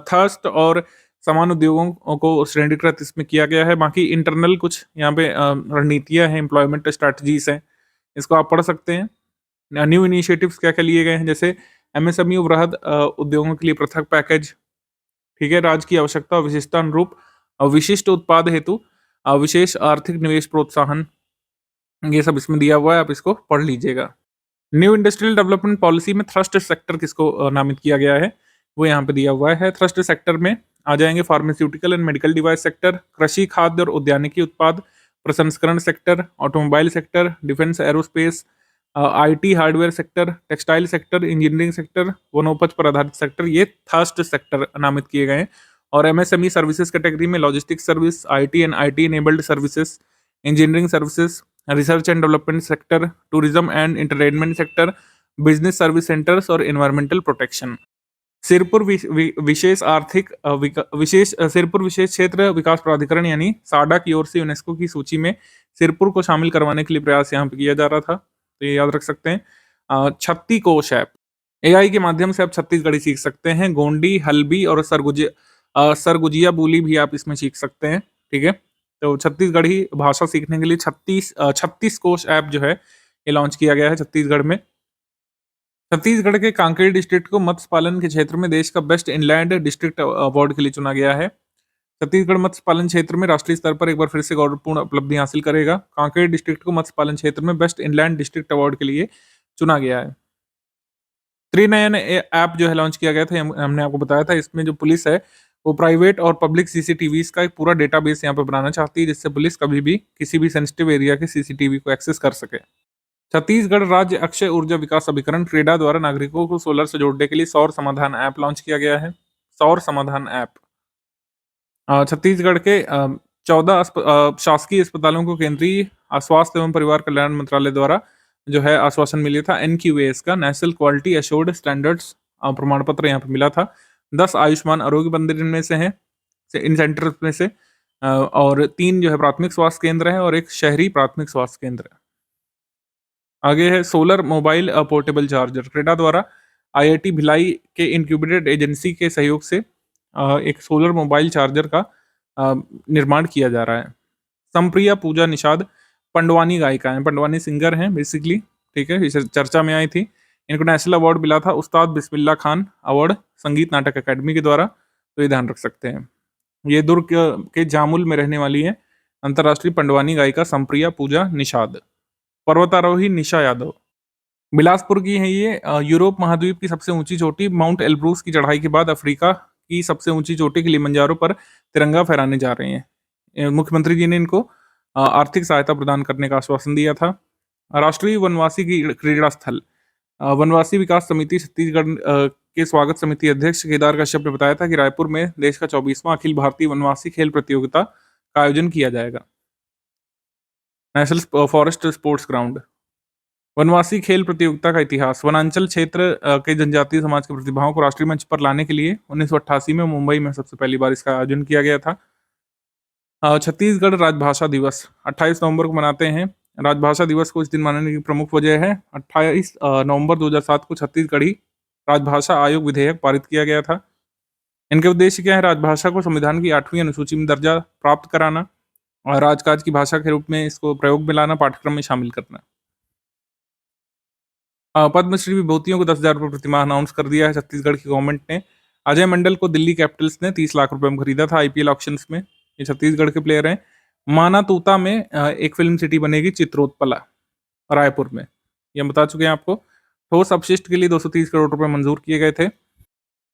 थर्स्ट और समान उद्योगों को श्रेणीकृत इसमें किया गया है। बाकी इंटरनल कुछ यहाँ पे रणनीतियाँ हैं, एम्प्लॉयमेंट स्ट्रैटेजीज़ हैं, इसको आप पढ़ सकते हैं। न्यू इनिशिएटिव्स क्या-क्या लिए गए हैं, जैसे एमएसएमई वृहद उद्योगों के लिए पृथक पैकेज, ठीक है? राज्य की आवश्यकता और विशिष्टता अनुरूप विशिष्ट उत्पाद हेतु विशेष आर्थिक निवेश प्रोत्साहन, ये सब इसमें दिया हुआ है, आप इसको पढ़ लीजिएगा। न्यू इंडस्ट्रियल डेवलपमेंट पॉलिसी में थ्रस्ट सेक्टर किसको नामित किया गया है, वो यहाँ पे दिया हुआ है। थ्रस्ट सेक्टर में आ जाएंगे pharmaceutical and medical device sector, कृषि, खाद्य और उद्यानिकी उत्पाद, प्रसंस्करण sector, automobile sector, defence aerospace, IT hardware sector, textile sector, engineering sector, वनोपज पर आधारित सेक्टर, ये थर्स्ट सेक्टर नामित किए गए हैं। और एमएसएमई सर्विसेज कैटेगरी में logistics service, IT and IT enabled services, engineering services, research and development sector, tourism and entertainment sector, business service centres और एनवायरमेंटल प्रोटेक्शन। सिरपुर विशेष आर्थिक सिरपुर विशेष क्षेत्र विकास प्राधिकरण यानी साडा की ओर से यूनेस्को की सूची में सिरपुर को शामिल करवाने के लिए प्रयास यहाँ पे किया जा रहा था, तो ये याद रख सकते हैं। छत्ती कोश ऐप, एआई के माध्यम से आप छत्तीसगढ़ी सीख सकते हैं। गोंडी, हल्बी और सरगुजिया बोली भी आप इसमें सीख सकते हैं, ठीक है? तो छत्तीसगढ़ी भाषा सीखने के लिए 36 कोश ऐप जो है ये लॉन्च किया गया है छत्तीसगढ़ में। छत्तीसगढ़ के कांकेर डिस्ट्रिक्ट को मत्स्य पालन के क्षेत्र में देश का बेस्ट इनलैंड डिस्ट्रिक्ट अवार्ड के लिए चुना गया है। छत्तीसगढ़ मत्स्य पालन क्षेत्र में राष्ट्रीय स्तर पर एक बार फिर से गौरवपूर्ण उपलब्धि हासिल करेगा। कांकेर डिस्ट्रिक्ट को मत्स्य पालन क्षेत्र में बेस्ट इनलैंड डिस्ट्रिक्ट अवार्ड के लिए चुना गया है। त्रिनयन ऐप जो है लॉन्च किया गया था, हमने आपको बताया था। इसमें जो पुलिस है वो प्राइवेट और पब्लिक सीसीटीवीज का एक पूरा डेटाबेस यहाँ पे बनाना चाहती है, जिससे पुलिस कभी भी किसी भी सेंसिटिव एरिया के सीसीटीवी को एक्सेस कर सके। छत्तीसगढ़ राज्य अक्षय ऊर्जा विकास अभिकरण क्रेडा द्वारा नागरिकों को सोलर से जोड़ने के लिए सौर समाधान ऐप लॉन्च किया गया है। सौर समाधान ऐप छत्तीसगढ़ के 14 शासकीय अस्पतालों को केंद्रीय स्वास्थ्य एवं परिवार कल्याण मंत्रालय द्वारा जो है आश्वासन मिला था, एनक्यूएस का नेशनल क्वालिटी एश्योर्ड स्टैंडर्ड्स प्रमाण पत्र यहाँ पे मिला था। 10 आयुष्मान आरोग्य मंदिर इनमें से हैं, इन सेंटर्स में से, और 3 जो है प्राथमिक स्वास्थ्य केंद्र है और एक शहरी प्राथमिक स्वास्थ्य केंद्र है। आगे है solar mobile portable charger, CREDA द्वारा आईआईटी भिलाई के इंक्यूबेटेड एजेंसी के सहयोग से एक सोलर मोबाइल चार्जर का निर्माण किया जा रहा है। संप्रिया पूजा निषाद पंडवानी गायिका हैं, पंडवानी सिंगर हैं बेसिकली, ठीक है? इसे चर्चा में आई थी। इनको नेशनल अवार्ड मिला था उस्ताद बिस्मिल्लाह खान अवार्ड संगीत नाटक अकेडमी के द्वारा, तो ये ध्यान रख सकते हैं। ये दुर्ग के जामुल में रहने वाली है अंतर्राष्ट्रीय पंडवानी गायिका संप्रिया पूजा निषाद। पर्वतारोही निशा यादव बिलासपुर की है ये। यूरोप महाद्वीप की सबसे ऊंची चोटी माउंट एल्ब्रूस की चढ़ाई के बाद अफ्रीका की सबसे ऊंची चोटी किलिमंजारो पर तिरंगा फहराने जा रहे हैं। मुख्यमंत्री जी ने इनको आर्थिक सहायता प्रदान करने का आश्वासन दिया था। राष्ट्रीय वनवासी की क्रीड़ा स्थल, वनवासी विकास समिति छत्तीसगढ़ के स्वागत समिति अध्यक्ष केदार कश्यप ने बताया था कि रायपुर में देश का 24वां अखिल भारतीय वनवासी खेल प्रतियोगिता का आयोजन किया जाएगा। नेशनल फॉरेस्ट स्पोर्ट्स ग्राउंड, वनवासी खेल प्रतियोगिता का इतिहास, वनांचल क्षेत्र के जनजातीय समाज की प्रतिभाओं को राष्ट्रीय मंच पर लाने के लिए 1988 में मुंबई में सबसे पहली बार इसका आयोजन किया गया था। छत्तीसगढ़ राजभाषा दिवस 28 नवंबर को मनाते हैं। राजभाषा दिवस को इस दिन मनाने की प्रमुख वजह है 28 नवंबर 2007 को छत्तीसगढ़ी राजभाषा आयोग विधेयक पारित किया गया था। इनके उद्देश्य क्या है? राजभाषा को संविधान की 8वीं अनुसूची में दर्जा प्राप्त कराना और राजकाज की भाषा के रूप में इसको प्रयोग में लाना, पाठ्यक्रम में शामिल करना। पद्मश्री विभूतियों को 10,000 रुपये प्रतिमाह अनाउंस कर दिया है छत्तीसगढ़ की गवर्नमेंट ने। अजय मंडल को दिल्ली कैपिटल्स ने 30 लाख रुपए में खरीदा था आईपीएल ऑक्शंस में। ये छत्तीसगढ़ के प्लेयर हैं। माना तूता में एक फिल्म सिटी बनेगी चित्रोत्पला रायपुर में, ये हम बता चुके हैं आपको। ठोस अपशिष्ट के लिए 230 करोड़ रुपए मंजूर किए गए थे।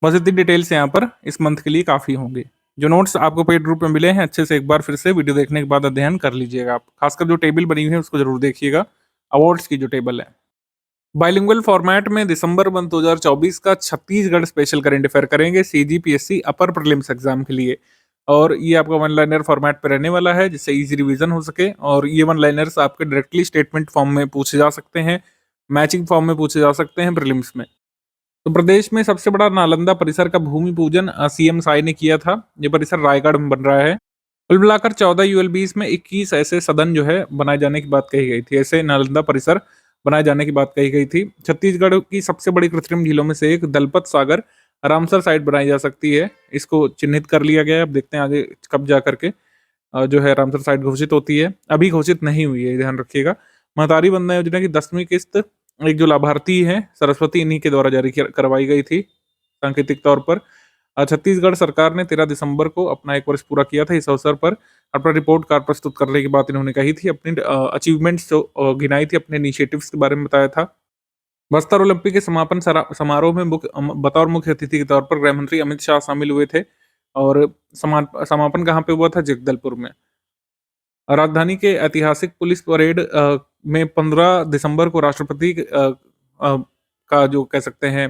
बस इतनी डिटेल्स यहाँ पर इस मंथ के लिए काफ़ी होंगे। जो नोट्स आपको पेड रूप में मिले हैं, अच्छे से एक बार फिर से वीडियो देखने के बाद अध्ययन कर लीजिएगा आप। खासकर जो टेबल बनी हुई है उसको जरूर देखिएगा, अवार्ड्स की जो टेबल है। बाइलिंगुअल फॉर्मेट में दिसंबर मंथ 2024 का छत्तीसगढ़ स्पेशल करंट अफेयर करेंगे सीजीपीएससी अपर प्रीलिम्स एग्जाम के लिए, और ये आपका वन लाइनर फॉर्मेट पे रहने वाला है जिससे इजी रिवीजन हो सके। और ये वन लाइनर्स आपके डायरेक्टली स्टेटमेंट फॉर्म में पूछे जा सकते हैं, मैचिंग फॉर्म में पूछे जा सकते हैं प्रीलिम्स में। तो प्रदेश में सबसे बड़ा नालंदा परिसर का भूमि पूजन सीएम साय ने किया था। ये परिसर रायगढ़ में बन रहा है। कुल मिलाकर 14 यूएलबीस में 21 ऐसे सदन जो है बनाए जाने की बात कही गई थी। ऐसे नालंदा परिसर बनाए जाने की बात कही गई थी। छत्तीसगढ़ की सबसे बड़ी कृत्रिम झीलों में से एक दलपत सागर रामसर साइट बनाई जा सकती है। इसको चिन्हित कर लिया गया है। अब देखते हैं आगे कब जा करके जो है रामसर साइट घोषित होती है। अभी घोषित नहीं हुई है, ध्यान रखिएगा। महतारी बंदना योजना की 10वीं किस्त एक जो लाभार्थी है सरस्वती इन्हीं के द्वारा करवाई गई थी सांकेतिक तौर पर। छत्तीसगढ़ सरकार ने 13 दिसंबर को अपना 1 वर्ष पूरा किया था। इस अवसर पर अपना रिपोर्ट कार्ड प्रस्तुत करने की बात इन्होंने कही थी। अपनी अचीवमेंट्स जो गिनाई थी, अपने इनिशिएटिव्स के बारे में बताया था। बस्तर ओलंपिक के समापन समारोह में बतौर मुख्य अतिथि के तौर पर गृह मंत्री अमित शाह शामिल हुए थे। और समापन कहाँ पे हुआ था? जगदलपुर में। राजधानी के ऐतिहासिक पुलिस परेड में 15 दिसंबर को राष्ट्रपति अ, का जो कह सकते हैं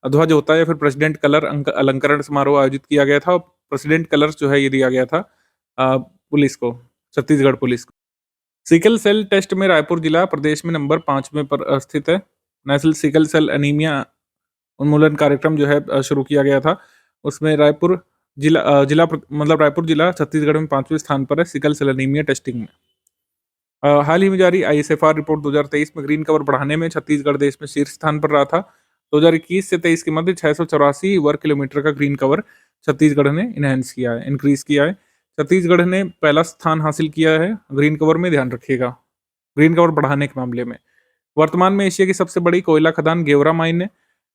ध्वज होता है या फिर प्रेसिडेंट कलर अलंकरण समारोह आयोजित किया गया था। और प्रेसिडेंट कलर्स जो है ये दिया गया था पुलिस को, छत्तीसगढ़ पुलिस को। सिकल सेल टेस्ट में रायपुर जिला प्रदेश में नंबर 5 में पर स्थित है। नेशनल सिकल सेल एनीमिया उन्मूलन कार्यक्रम जो है शुरू किया गया था। उसमें रायपुर मतलब रायपुर जिला छत्तीसगढ़ में 5वें स्थान पर है सिकल सेल एनीमिया टेस्टिंग में। हाल ही में जारी आईएसएफआर रिपोर्ट 2023 में ग्रीन कवर बढ़ाने में छत्तीसगढ़ देश में शीर्ष स्थान पर रहा था। 2021 से 23 के मध्य 684 वर्ग किलोमीटर का ग्रीन कवर छत्तीसगढ़ ने इंक्रीज किया है। छत्तीसगढ़ ने पहला स्थान हासिल किया है ग्रीन कवर में, ध्यान रखिएगा, ग्रीन कवर बढ़ाने के मामले में। वर्तमान में एशिया की सबसे बड़ी कोयला खदान गेवरा माइन है,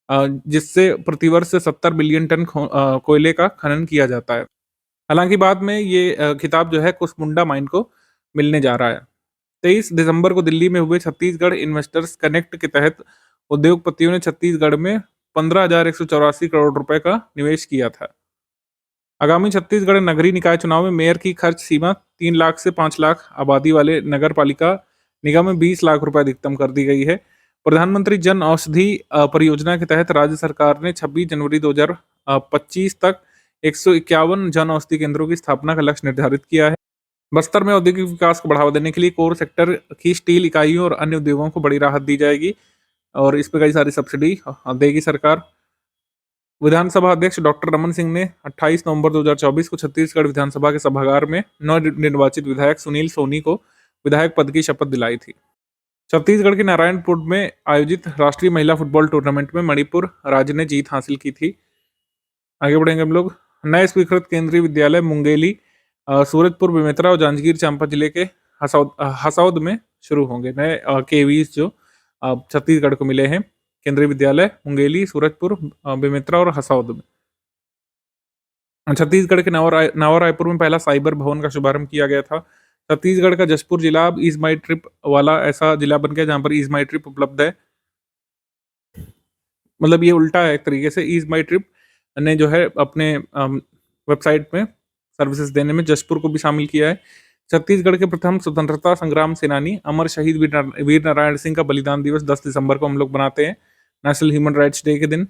जिससे प्रतिवर्ष 70 बिलियन टन कोयले का खनन किया जाता है। हालांकि बाद में ये खिताब जो है कुसमुंडा माइन को मिलने जा रहा है। 23 दिसंबर को दिल्ली में हुए छत्तीसगढ़ इन्वेस्टर्स कनेक्ट के तहत उद्योगपतियों ने छत्तीसगढ़ में 15,184 करोड़ रुपए का निवेश किया था। आगामी छत्तीसगढ़ नगरीय निकाय चुनाव में मेयर की खर्च सीमा 3 लाख से 5 लाख आबादी वाले नगर पालिका निगम में 20 लाख रुपए अधिकतम कर दी गई है। प्रधानमंत्री जन औषधि परियोजना के तहत राज्य सरकार ने 26 जनवरी 2025 तक 151 जन औषधि केंद्रों की स्थापना का लक्ष्य निर्धारित किया है। बस्तर में औद्योगिक विकास को बढ़ावा देने के लिए कोर सेक्टर की स्टील इकाइयों और अन्य उद्योगों को बड़ी राहत दी जाएगी और इस पर कई सारी सब्सिडी देगी सरकार। विधानसभा अध्यक्ष डॉक्टर रमन सिंह ने 28 नवंबर 2024 को छत्तीसगढ़ विधानसभा के सभागार में नवनिर्वाचित विधायक सुनील सोनी को विधायक पद की शपथ दिलाई थी। छत्तीसगढ़ के नारायणपुर में आयोजित राष्ट्रीय महिला फुटबॉल टूर्नामेंट में मणिपुर राज्य ने जीत हासिल की थी। आगे बढ़ेंगे हम लोग। नए स्वीकृत केंद्रीय विद्यालय मुंगेली, सूरजपुर, बेमेतरा और जांजगीर चांपा जिले के हसौद में शुरू होंगे। नए केवीज जो छत्तीसगढ़ को मिले हैं, केंद्रीय विद्यालय मुंगेली, सूरजपुर, बेमेतरा और हसौद में। छत्तीसगढ़ के नवा रायपुर में पहला साइबर भवन का शुभारंभ किया गया था। छत्तीसगढ़ का जशपुर जिला अब ईज माई ट्रिप वाला ऐसा जिला बन गया जहां पर ईज माई ट्रिप उपलब्ध है। मतलब ये उल्टा है एक तरीके से। ईज माई ट्रिप ने जो है अपने वेबसाइट में सर्विसेज देने में जशपुर को भी शामिल किया है। छत्तीसगढ़ के प्रथम स्वतंत्रता संग्राम सेनानी अमर शहीद वीर नारायण सिंह का बलिदान दिवस 10 दिसंबर को हम लोग मनाते हैं, नेशनल ह्यूमन राइट्स डे के दिन।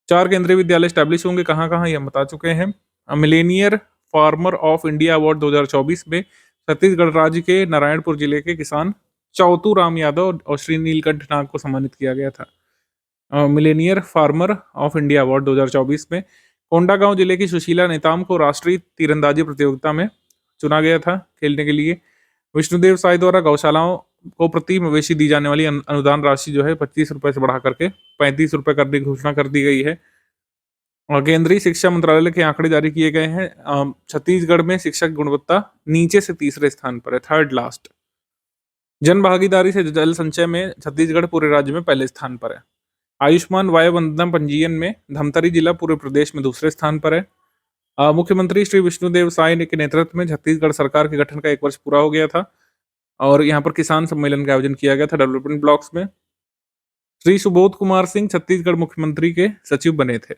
4 केंद्रीय विद्यालय स्टैब्लिश होंगे, कहाँ कहाँ ये हम बता चुके हैं। Millionaire farmer of India award 2024 में छत्तीसगढ़ राज्य के नारायणपुर जिले के किसान चौतू राम यादव और श्री नीलकंठ नाग को सम्मानित किया गया था। Millionaire farmer of India award 2024 में कोंडागांव जिले की सुशीला नेताम को राष्ट्रीय तीरंदाजी प्रतियोगिता में चुना गया था खेलने के लिए। विष्णुदेव साय द्वारा गौशालाओं को प्रति मवेशी दी जाने वाली अनुदान राशि जो है 25 रुपए से बढ़ा करके 35 रुपए करने की घोषणा कर दी गई है। और केंद्रीय शिक्षा मंत्रालय के आंकड़े जारी किए गए हैं। छत्तीसगढ़ में शिक्षा की गुणवत्ता नीचे से तीसरे स्थान पर है, थर्ड लास्ट। जन भागीदारी से जल संचय में छत्तीसगढ़ पूरे राज्य में पहले स्थान पर है। आयुष्मान वाय वंदना पंजीयन में धमतरी जिला पूरे प्रदेश में दूसरे स्थान पर है। मुख्यमंत्री श्री विष्णुदेव साय के नेतृत्व में छत्तीसगढ़ सरकार के गठन का 1 वर्ष पूरा हो गया था और यहाँ पर किसान सम्मेलन का आयोजन किया गया था डेवलपमेंट ब्लॉक्स में। श्री सुबोध कुमार सिंह छत्तीसगढ़ मुख्यमंत्री के सचिव बने थे।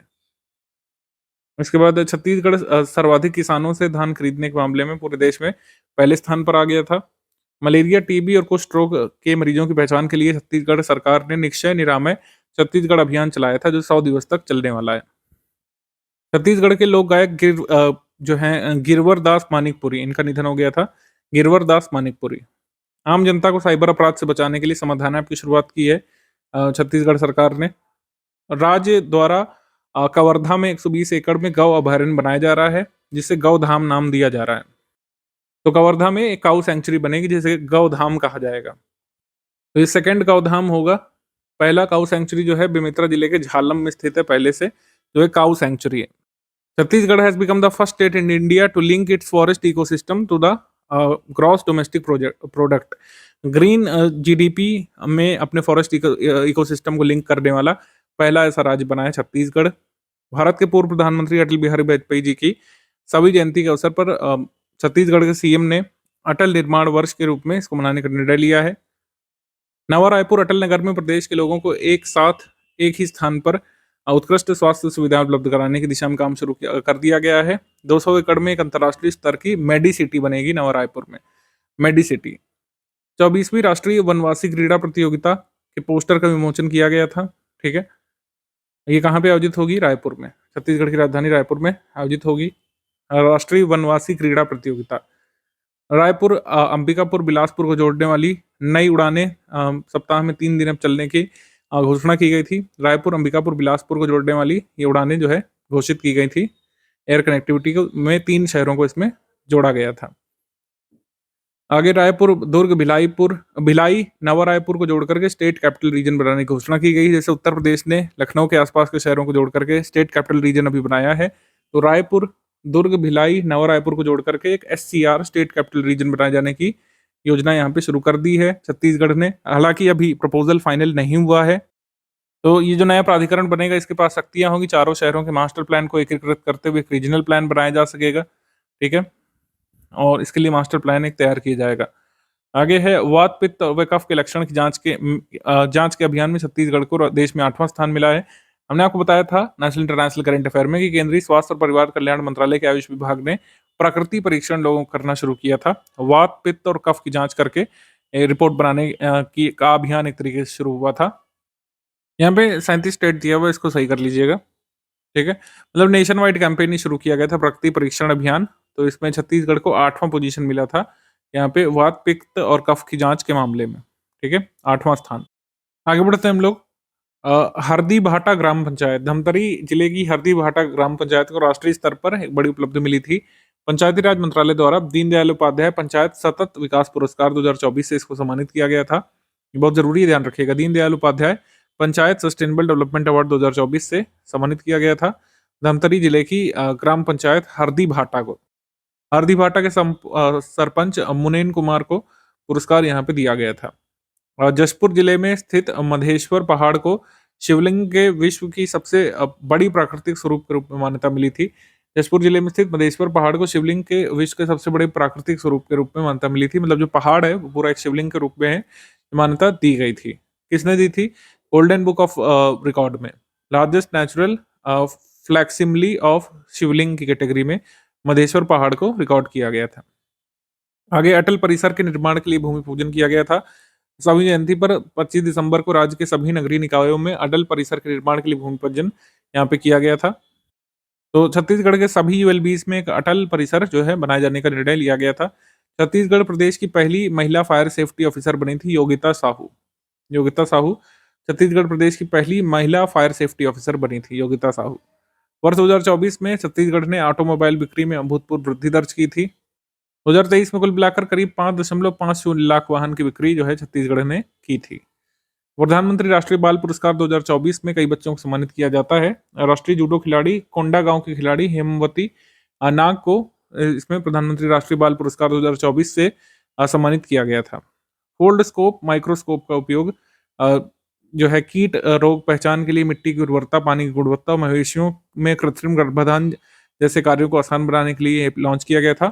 इसके बाद छत्तीसगढ़ सर्वाधिक किसानों से धान खरीदने के मामले में पूरे देश में पहले स्थान पर आ गया था। मलेरिया, टीबी और कुष्ठ रोग के मरीजों की पहचान के लिए छत्तीसगढ़ सरकार ने निक्षय निरामय छत्तीसगढ़ अभियान चलाया था जो 100 दिवस तक चलने वाला है। छत्तीसगढ़ के लोक गायक जो हैं गिरवर दास मानिकपुरी, इनका निधन हो गया था। गिरवर दास मानिकपुरी। आम जनता को साइबर अपराध से बचाने के लिए समाधान ऐप की शुरुआत की है छत्तीसगढ़ सरकार ने। राज्य द्वारा कवर्धा में 120 एकड़ में गौ अभयारण्य बनाया जा रहा है, जिसे गौधाम नाम दिया जा रहा है। तो कवर्धा में एक काऊ सेंचुरी बनेगी, जिसे गौधाम कहा जाएगा। तो ये सेकंड गौधाम होगा। पहला काऊ सेंचुरी जो है बेमेतरा जिले के झालम में स्थित है पहले से, जो एक काऊ सेंचुरी है। Chhattisgarh has become the first state in India to link its forest ecosystem to the gross domestic product. Green GDP में अपने फॉरेस्ट इकोसिस्टम को लिंक करने वाला पहला ऐसा राज्य बना है छत्तीसगढ़। भारत के पूर्व प्रधानमंत्री अटल बिहारी वाजपेयी जी की सभी जयंती के अवसर पर छत्तीसगढ़ के सीएम ने अटल निर्माण वर्ष के रूप में इसको मनाने का निर्णय लिया है। नवा रायपुर अटल नगर में प्रदेश के लोगों को एक साथ एक ही स्थान पर उत्कृष्ट स्वास्थ्य सुविधाएं उपलब्ध कराने की दिशा में काम शुरू कर दिया गया है। 200 एकड़ में एक अंतर्राष्ट्रीय स्तर की मेडी सिटी बनेगी नवा रायपुर में, मेडी सिटी। 24वीं राष्ट्रीय वनवासी क्रीड़ा प्रतियोगिता के पोस्टर का विमोचन किया गया था। ठीक है, ये कहाँ पे आयोजित होगी? रायपुर में, छत्तीसगढ़ की राजधानी रायपुर में आयोजित होगी राष्ट्रीय वनवासी क्रीड़ा प्रतियोगिता। रायपुर अंबिकापुर बिलासपुर को जोड़ने वाली नई उड़ानें सप्ताह में 3 दिन अब चलने की घोषणा की गई थी। रायपुर अंबिकापुर बिलासपुर को जोड़ने वाली ये उड़ानें जो है घोषित की गई थी। एयर कनेक्टिविटी को में 3 शहरों को इसमें जोड़ा गया था। आगे रायपुर, दुर्ग, भिलाई, नवा रायपुर को जोड़ करके स्टेट कैपिटल रीजन बनाने की घोषणा की गई। जैसे उत्तर प्रदेश ने लखनऊ के आसपास के शहरों को जोड़ करके स्टेट कैपिटल रीजन अभी बनाया है, तो रायपुर, दुर्ग, भिलाई, नवा रायपुर को जोड़ करके एक SCR स्टेट कैपिटल रीजन बनाए जाने की योजना यहाँ पे शुरू कर दी है छत्तीसगढ़ ने। हालांकि अभी प्रपोजल फाइनल नहीं हुआ है। तो ये जो नया प्राधिकरण बनेगा, इसके पास शक्तियां होंगी। चारों शहरों के मास्टर प्लान को एकीकृत करते हुए एक रीजनल प्लान बनाया जा सकेगा। ठीक है, और इसके लिए मास्टर प्लान एक तैयार किया जाएगा। आगे है वात, पित्त व कफ के लक्षण की जांच के अभियान में छत्तीसगढ़ को देश में 8वां स्थान मिला है। हमने आपको बताया था नेशनल इंटरनेशनल करंट अफेयर में कि केंद्रीय स्वास्थ्य और परिवार कल्याण मंत्रालय के आयुष विभाग ने प्रकृति परीक्षण लोगों को करना शुरू किया था। वात, पित्त और कफ की जांच करके रिपोर्ट बनाने का अभियान एक तरीके से शुरू हुआ था। यहाँ पे 37 स्टेट दिया हुआ, इसको सही कर लीजिएगा। ठीक है, मतलब नेशन वाइड कैंपेन ही शुरू किया गया था प्रकृति परीक्षण अभियान। तो इसमें छत्तीसगढ़ को 8वां पोजीशन मिला था यहाँ पे वात, पित्त और कफ की जांच के मामले में। ठीक है, 8वां स्थान। आगे बढ़ते हैं हम लोग। हरदी भाटा ग्राम पंचायत, धमतरी जिले की हरदी भाटा ग्राम पंचायत को राष्ट्रीय स्तर पर एक बड़ी उपलब्धि मिली थी। पंचायती राज मंत्रालय द्वारा दीनदयाल उपाध्याय पंचायत सतत विकास पुरस्कार 2024 से इसको सम्मानित किया गया था। ये बहुत जरूरी है, ध्यान रखिएगा। Deendayal Upadhyay panchayat sustainable development award 2024 से सम्मानित किया गया था धमतरी जिले की ग्राम पंचायत हरदी भाटा को। हरदी भाटा के सरपंच मुनेन कुमार को पुरस्कार यहाँ पे दिया गया था। जशपुर जिले में स्थित मधेश्वर पहाड़ को शिवलिंग के विश्व की सबसे बड़ी प्राकृतिक स्वरूप के रूप में मान्यता मिली थी। जशपुर जिले में स्थित मधेश्वर पहाड़ को शिवलिंग के विश्व के सबसे बड़े प्राकृतिक स्वरूप के रूप में मान्यता मिली थी। मतलब जो पहाड़ है वो पूरा एक शिवलिंग के रूप में है, मान्यता दी गई थी। किसने दी थी? गोल्डन बुक ऑफ रिकॉर्ड में लार्जेस्ट नेचुरल फ्लैक्सिमली ऑफ शिवलिंग की कैटेगरी में मधेश्वर पहाड़ को रिकॉर्ड किया गया था। आगे अटल परिसर के निर्माण के लिए भूमि पूजन किया गया था। सभी जयंती पर 25 दिसंबर को राज्य के सभी नगरीय निकायों में अटल परिसर के निर्माण के लिए भूमि पूजन यहाँ पे किया गया था। तो छत्तीसगढ़ के सभी ULBs में एक अटल परिसर जो है बनाए जाने का निर्णय लिया गया था। छत्तीसगढ़ प्रदेश की पहली महिला फायर सेफ्टी ऑफिसर बनी थी योगिता साहू। योगिता साहू छत्तीसगढ़ प्रदेश की पहली महिला फायर सेफ्टी ऑफिसर बनी थी योगिता साहू। वर्ष 2024 में छत्तीसगढ़ ने ऑटोमोबाइल बिक्री में अभूतपूर्व वृद्धि दर्ज की थी। 2023 में कुल मिलाकर करीब 5.50 लाख वाहन की बिक्री जो है छत्तीसगढ़ ने की थी। प्रधानमंत्री राष्ट्रीय बाल पुरस्कार 2024 में कई बच्चों को सम्मानित किया जाता है। राष्ट्रीय जूडो खिलाड़ी कोंडा गांव की खिलाड़ी हेमवती नाग को इसमें प्रधानमंत्री राष्ट्रीय बाल पुरस्कार 2024 से सम्मानित किया गया था। फोल्ड स्कोप माइक्रोस्कोप का उपयोग जो है कीट रोग पहचान के लिए, मिट्टी की उर्वरता, पानी की गुणवत्ता, मवेशियों में कृत्रिम गर्भाधान जैसे कार्यों को आसान बनाने के लिए लॉन्च किया गया था।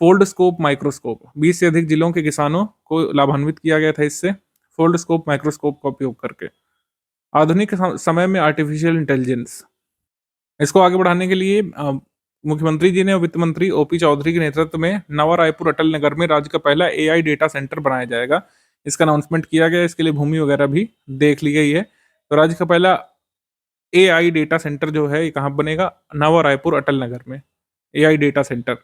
फोल्ड स्कोप माइक्रोस्कोप 20 से अधिक जिलों के किसानों को लाभान्वित किया गया था इससे, फोल्ड स्कोप माइक्रोस्कोप का उपयोग करके। आधुनिक समय में आर्टिफिशियल इंटेलिजेंस, इसको आगे बढ़ाने के लिए मुख्यमंत्री जी ने वित्त मंत्री OP चौधरी के नेतृत्व में नवा रायपुर अटल नगर में राज्य का पहला AI डेटा सेंटर बनाया जाएगा। इसका अनाउंसमेंट किया गया, इसके लिए भूमि वगैरह भी देख ली गई है। तो राज्य का पहला AI डेटा सेंटर जो है ये कहाँ बनेगा? नवा रायपुर अटल नगर में AI डेटा सेंटर।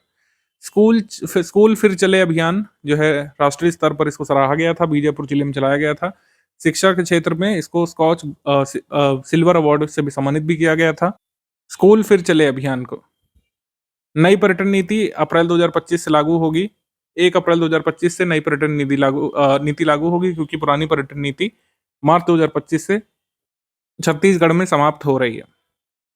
स्कूल फिर चले अभियान जो है राष्ट्रीय स्तर पर इसको सराहा गया था, बीजापुर जिले में चलाया गया था। शिक्षा के क्षेत्र में इसको स्कॉच सिल्वर अवार्ड से भी सम्मानित भी किया गया था। स्कूल फिर चले अभियान को। नई पर्यटन नीति अप्रैल 2025 से लागू होगी। 1 अप्रैल 2025 से नई पर्यटन नीति लागू होगी, क्योंकि पुरानी पर्यटन नीति मार्च 2025 से छत्तीसगढ़ में समाप्त हो रही है।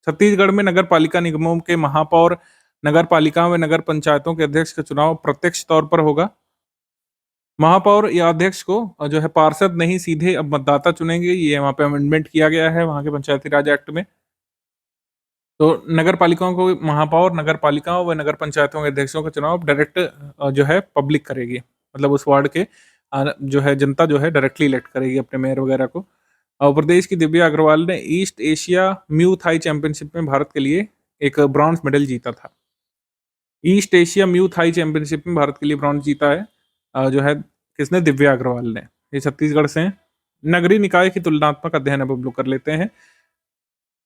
छत्तीसगढ़ में नगर पालिका निगमों के महापौर, नगर पालिकाओं व नगर पंचायतों के अध्यक्ष का चुनाव प्रत्यक्ष तौर पर होगा। महापौर या अध्यक्ष को जो है पार्षद नहीं, सीधे अब मतदाता चुनेंगे। ये वहाँ पे अमेंडमेंट किया गया है वहाँ के पंचायती राज एक्ट में। तो नगर पालिकाओं को महापौर, नगर पालिकाओं व नगर पंचायतों के अध्यक्षों का चुनाव डायरेक्ट जो है पब्लिक करेगी, मतलब उस वार्ड के जो है जनता जो है डायरेक्टली इलेक्ट करेगी अपने मेयर वगैरह को। और प्रदेश की दिव्या अग्रवाल ने East Asia Muay Thai championship में भारत के लिए एक ब्रॉन्ज मेडल जीता था। East Asia Muay Thai championship में भारत के लिए ब्रॉन्ज जीता है जो है किसने? दिव्या अग्रवाल ने। ये छत्तीसगढ़ से हैं। नगरीय निकाय की तुलनात्मक अध्ययन अब हम लोग कर लेते हैं।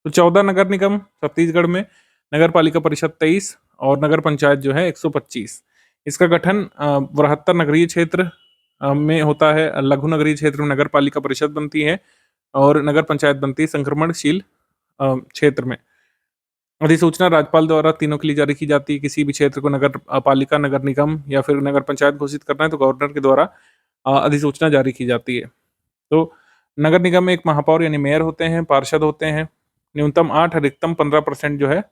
तो 14 नगर निगम छत्तीसगढ़ में, नगर पालिका परिषद 23 और नगर पंचायत जो है 125। इसका गठन बृहत्तर नगरीय क्षेत्र में होता है। लघु नगरीय क्षेत्र में नगर पालिका परिषद बनती है और नगर पंचायत बनती है संक्रमणशील क्षेत्र में। अधिसूचना राज्यपाल द्वारा तीनों के लिए जारी की जाती है। किसी भी क्षेत्र को नगर पालिका, नगर निगम या फिर नगर पंचायत घोषित करना है तो गवर्नर के द्वारा अधिसूचना जारी की जाती है। तो नगर निगम में एक महापौर यानी मेयर होते हैं, पार्षद होते हैं। न्यूनतम 8, अधिकतम 15% जो है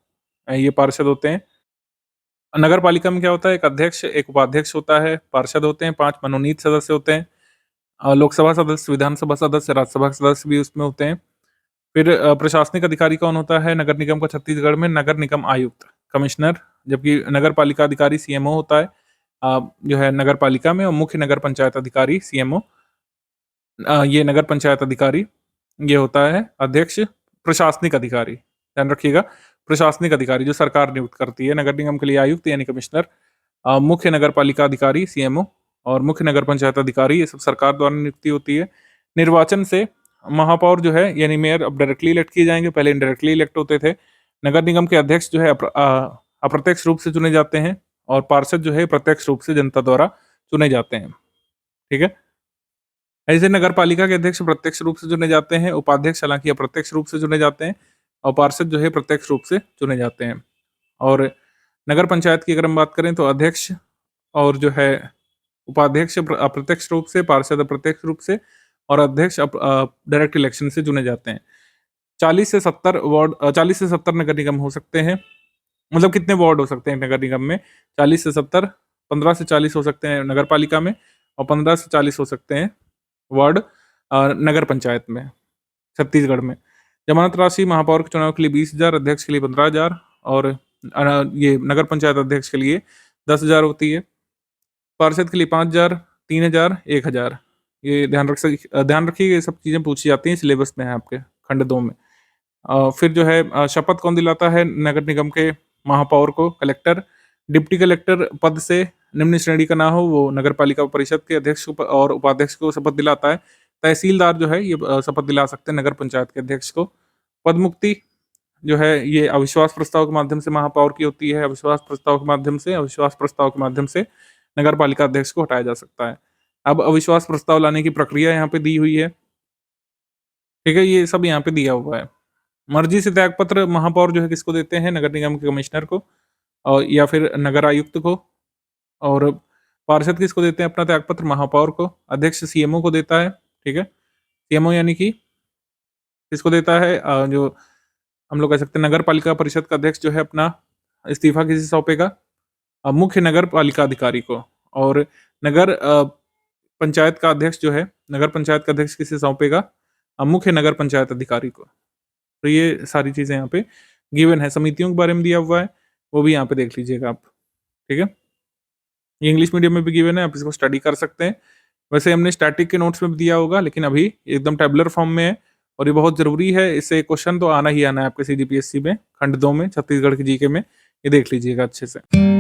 ये पार्षद होते हैं। नगर पालिका में क्या होता है? एक अध्यक्ष, एक उपाध्यक्ष होता है, पार्षद होते हैं, 5 मनोनीत सदस्य होते हैं। लोकसभा सदस्य, विधानसभा सदस्य, राज्यसभा सदस्य भी उसमें होते हैं। फिर प्रशासनिक अधिकारी कौन होता है नगर निगम का छत्तीसगढ़ में? नगर निगम आयुक्त, कमिश्नर, जबकि नगर पालिका अधिकारी सीएमओ होता है जो है नगर पालिका में। और मुख्य नगर पंचायत अधिकारी सीएमओ, ये नगर पंचायत अधिकारी ये होता है अध्यक्ष। प्रशासनिक अधिकारी, ध्यान रखिएगा, प्रशासनिक अधिकारी जो सरकार नियुक्त करती है। नगर निगम के लिए आयुक्त यानी कमिश्नर, मुख्य नगर पालिका अधिकारी सीएमओ और मुख्य नगर पंचायत अधिकारी, ये सब सरकार द्वारा नियुक्ति होती है। निर्वाचन से महापौर जो है यानी मेयर अब डायरेक्टली इलेक्ट किए जाएंगे, पहले इनडायरेक्टली इलेक्ट होते थे। नगर निगम के अध्यक्ष जो है अप्रत्यक्ष रूप से चुने जाते हैं और पार्षद जो है प्रत्यक्ष रूप से जनता द्वारा चुने जाते हैं। ठीक है, ऐसे नगर पालिका के अध्यक्ष प्रत्यक्ष रूप से चुने जाते हैं, उपाध्यक्ष हालांकि अप्रत्यक्ष रूप से चुने जाते हैं और पार्षद जो है प्रत्यक्ष रूप से चुने जाते हैं। और नगर पंचायत की अगर हम बात करें तो अध्यक्ष और जो है उपाध्यक्ष अप्रत्यक्ष रूप से, पार्षद अप्रत्यक्ष रूप से और अध्यक्ष डायरेक्ट इलेक्शन से चुने जाते हैं। 40 से 70 नगर निगम हो सकते हैं। मतलब कितने वार्ड हो सकते हैं नगर निगम में? 40 से 70, 15 से 40 हो सकते हैं नगर पालिका में और 15 से 40 हो सकते हैं वार्ड नगर पंचायत में छत्तीसगढ़ में। जमानत राशि महापौर के चुनाव के लिए 20,000, अध्यक्ष के लिए 15,000 और ये नगर पंचायत अध्यक्ष के लिए 10,000 होती है। पार्षद के लिए 5,000, 3,000, 1,000। ये ध्यान रखिएगा, ये सब चीज़ें पूछी जाती हैं, सिलेबस में है आपके खंड 2 में। फिर जो है शपथ कौन दिलाता है नगर निगम के महापौर को? कलेक्टर। डिप्टी कलेक्टर पद से निम्न श्रेणी का ना हो वो नगर पालिका परिषद के अध्यक्ष और उपाध्यक्ष को शपथ दिलाता है। तहसीलदार जो है ये शपथ दिला सकते हैं नगर पंचायत के अध्यक्ष को। पद मुक्ति जो है ये अविश्वास प्रस्ताव के माध्यम से महापौर की होती है। अविश्वास प्रस्ताव के माध्यम से नगर पालिका अध्यक्ष को हटाया जा सकता है। अब अविश्वास प्रस्ताव लाने की प्रक्रिया यहाँ पे दी हुई है। ठीक है, ये सब यहाँ पे दिया हुआ है। मर्जी से त्यागपत्र महापौर जो है किसको देते हैं? नगर निगम के कमिश्नर को और या फिर नगर आयुक्त को। और पार्षद किसको देते हैं अपना त्यागपत्र? महापौर को। अध्यक्ष सीएमओ को देता है। ठीक है, सीएमओ यानी कि किसको देता है? जो हम लोग कह सकते हैं नगर पालिका परिषद का अध्यक्ष जो है अपना इस्तीफा किसी सौंपेगा? मुख्य नगर पालिका अधिकारी को। और नगर पंचायत का अध्यक्ष जो है, नगर पंचायत का अध्यक्ष किसे सौंपेगा? मुख्य नगर पंचायत अधिकारी को। तो ये सारी चीजें यहाँ पे गिवन है। समितियों के बारे में दिया हुआ है, वो भी यहाँ पे देख लीजिएगा आप। ठीक है, ये इंग्लिश मीडियम में भी गिवन है, आप इसको स्टडी कर सकते हैं। वैसे हमने स्टैटिक के नोट्स में भी दिया होगा, लेकिन अभी एकदम टेबुलर फॉर्म में है और ये बहुत जरूरी है। इससे क्वेश्चन तो आना ही आना है आपके CGPSC में खंड 2 में, छत्तीसगढ़ के जीके में। ये देख लीजिएगा अच्छे से।